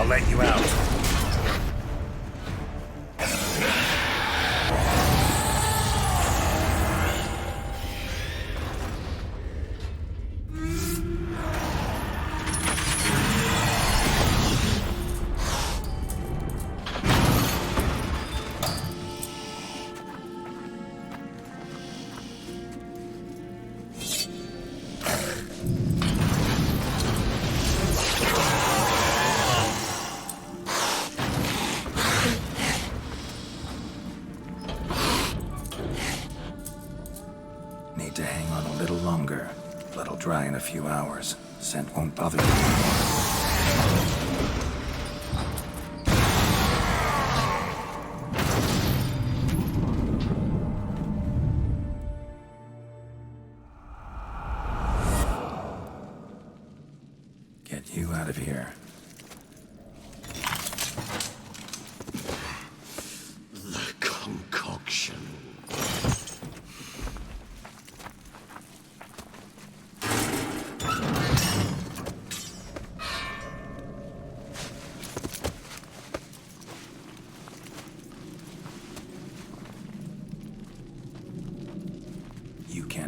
Let you out. Need to hang on a little longer. Blood'll dry in a few hours. Scent won't bother you anymore. Get you out of here. The concoction.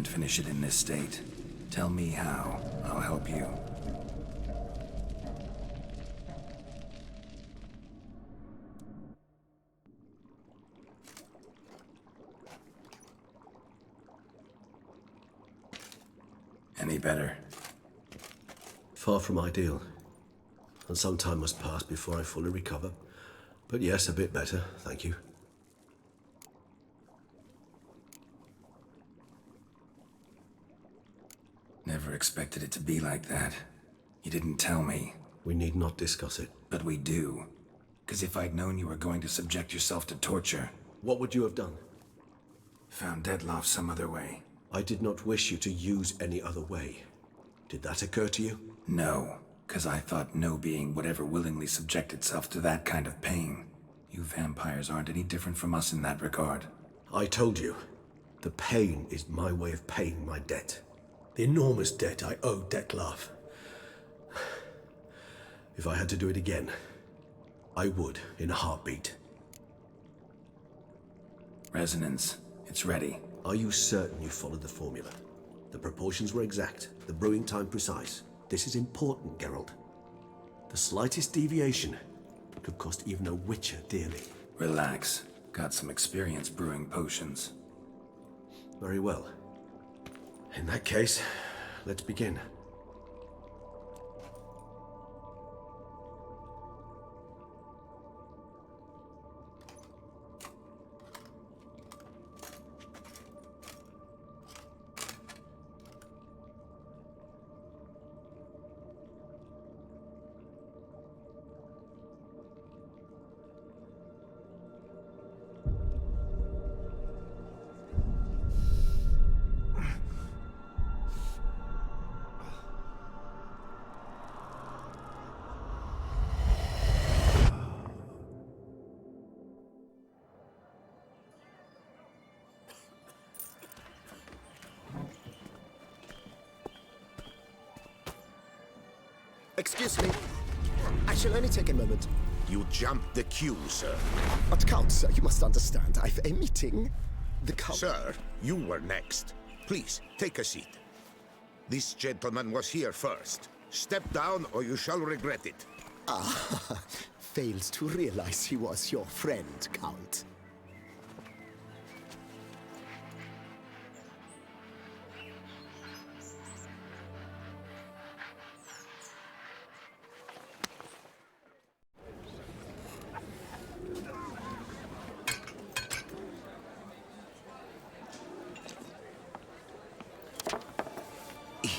can't finish it in this state. Tell me how. I'll help you. Any better? Far from ideal. And some time must pass before I fully recover. But yes, a bit better, thank you. Never expected it to be like that. You didn't tell me. We need not discuss it. But we do. Because if I'd known you were going to subject yourself to torture... What would you have done? Found Dettlaff some other way. I did not wish you to use any other way. Did that occur to you? No, because I thought no being would ever willingly subject itself to that kind of pain. You vampires aren't any different from us in that regard. I told you, the pain is my way of paying my debt. The enormous debt I owe Dettlaff. If I had to do it again, I would in a heartbeat. Resonance. It's ready. Are you certain you followed the formula? The proportions were exact, the brewing time precise. This is important, Geralt. The slightest deviation could cost even a witcher dearly. Relax. Got some experience brewing potions. Very well. In that case, let's begin. Excuse me. I shall only take a moment. You jumped the queue, sir. But Count, sir, you must understand. I've a meeting. The Count... Sir, you were next. Please, take a seat. This gentleman was here first. Step down or you shall regret it. Ah, fails to realize he was your friend, Count.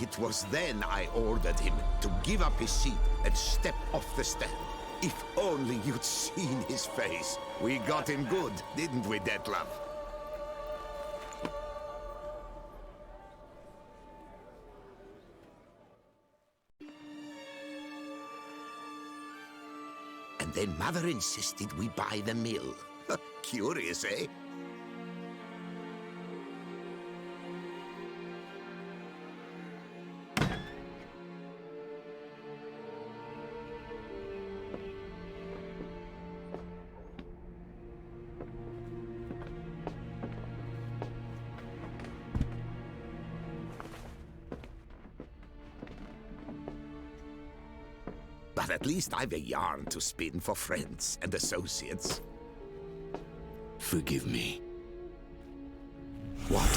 It was then I ordered him to give up his seat and step off the stand. If only you'd seen his face. We got him good, didn't we, Dettlaff? And then Mother insisted we buy the mill. Curious, eh? But at least I've a yarn to spin for friends and associates. Forgive me. What?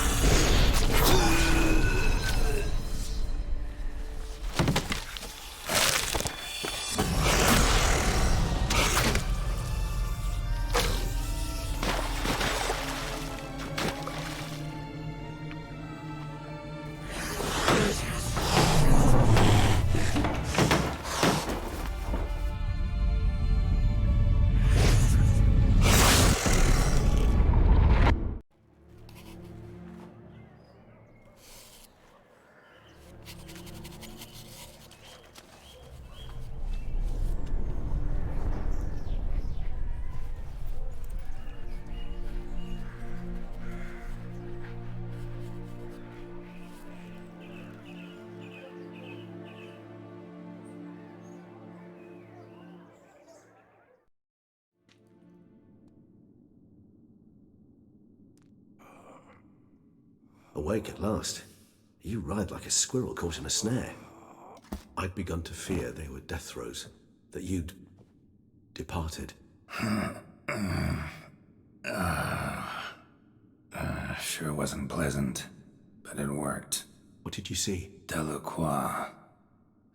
Awake at last. You ride like a squirrel caught in a snare. I'd begun to fear they were death throes, that you'd departed. Sure wasn't pleasant, but it worked. What did you see? Delacroix.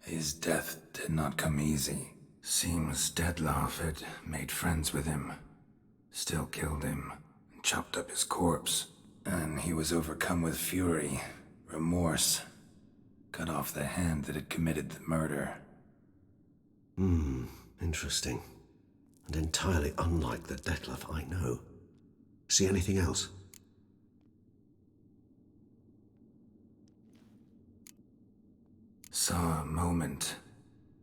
His death did not come easy. Seems Dettlaff had made friends with him, still killed him, and chopped up his corpse. And he was overcome with fury, remorse, cut off the hand that had committed the murder. Interesting. And entirely unlike the Dettlaff I know. See anything else? Saw a moment.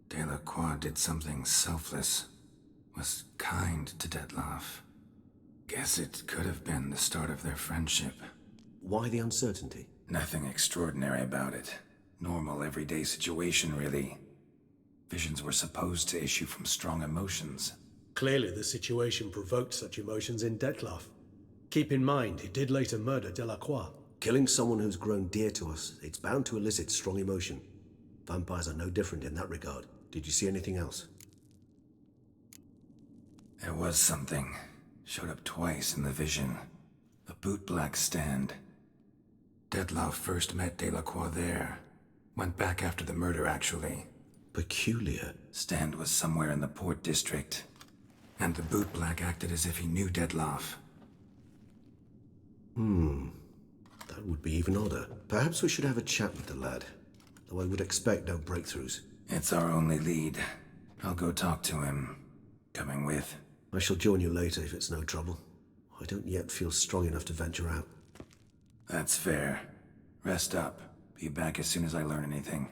Delacroix did something selfless. Was kind to Dettlaff. Guess it could have been the start of their friendship. Why the uncertainty? Nothing extraordinary about it. Normal, everyday situation, really. Visions were supposed to issue from strong emotions. Clearly, the situation provoked such emotions in Dettlaff. Keep in mind, he did later murder Delacroix. Killing someone who's grown dear to us, it's bound to elicit strong emotion. Vampires are no different in that regard. Did you see anything else? There was something. Showed up twice in the vision. A bootblack stand. Dettlaff first met Delacroix there. Went back after the murder, actually. Peculiar. Stand was somewhere in the Port District. And the bootblack acted as if he knew Dettlaff. That would be even odder. Perhaps we should have a chat with the lad. Though I would expect no breakthroughs. It's our only lead. I'll go talk to him. Coming with? I shall join you later if it's no trouble. I don't yet feel strong enough to venture out. That's fair. Rest up. Be back as soon as I learn anything.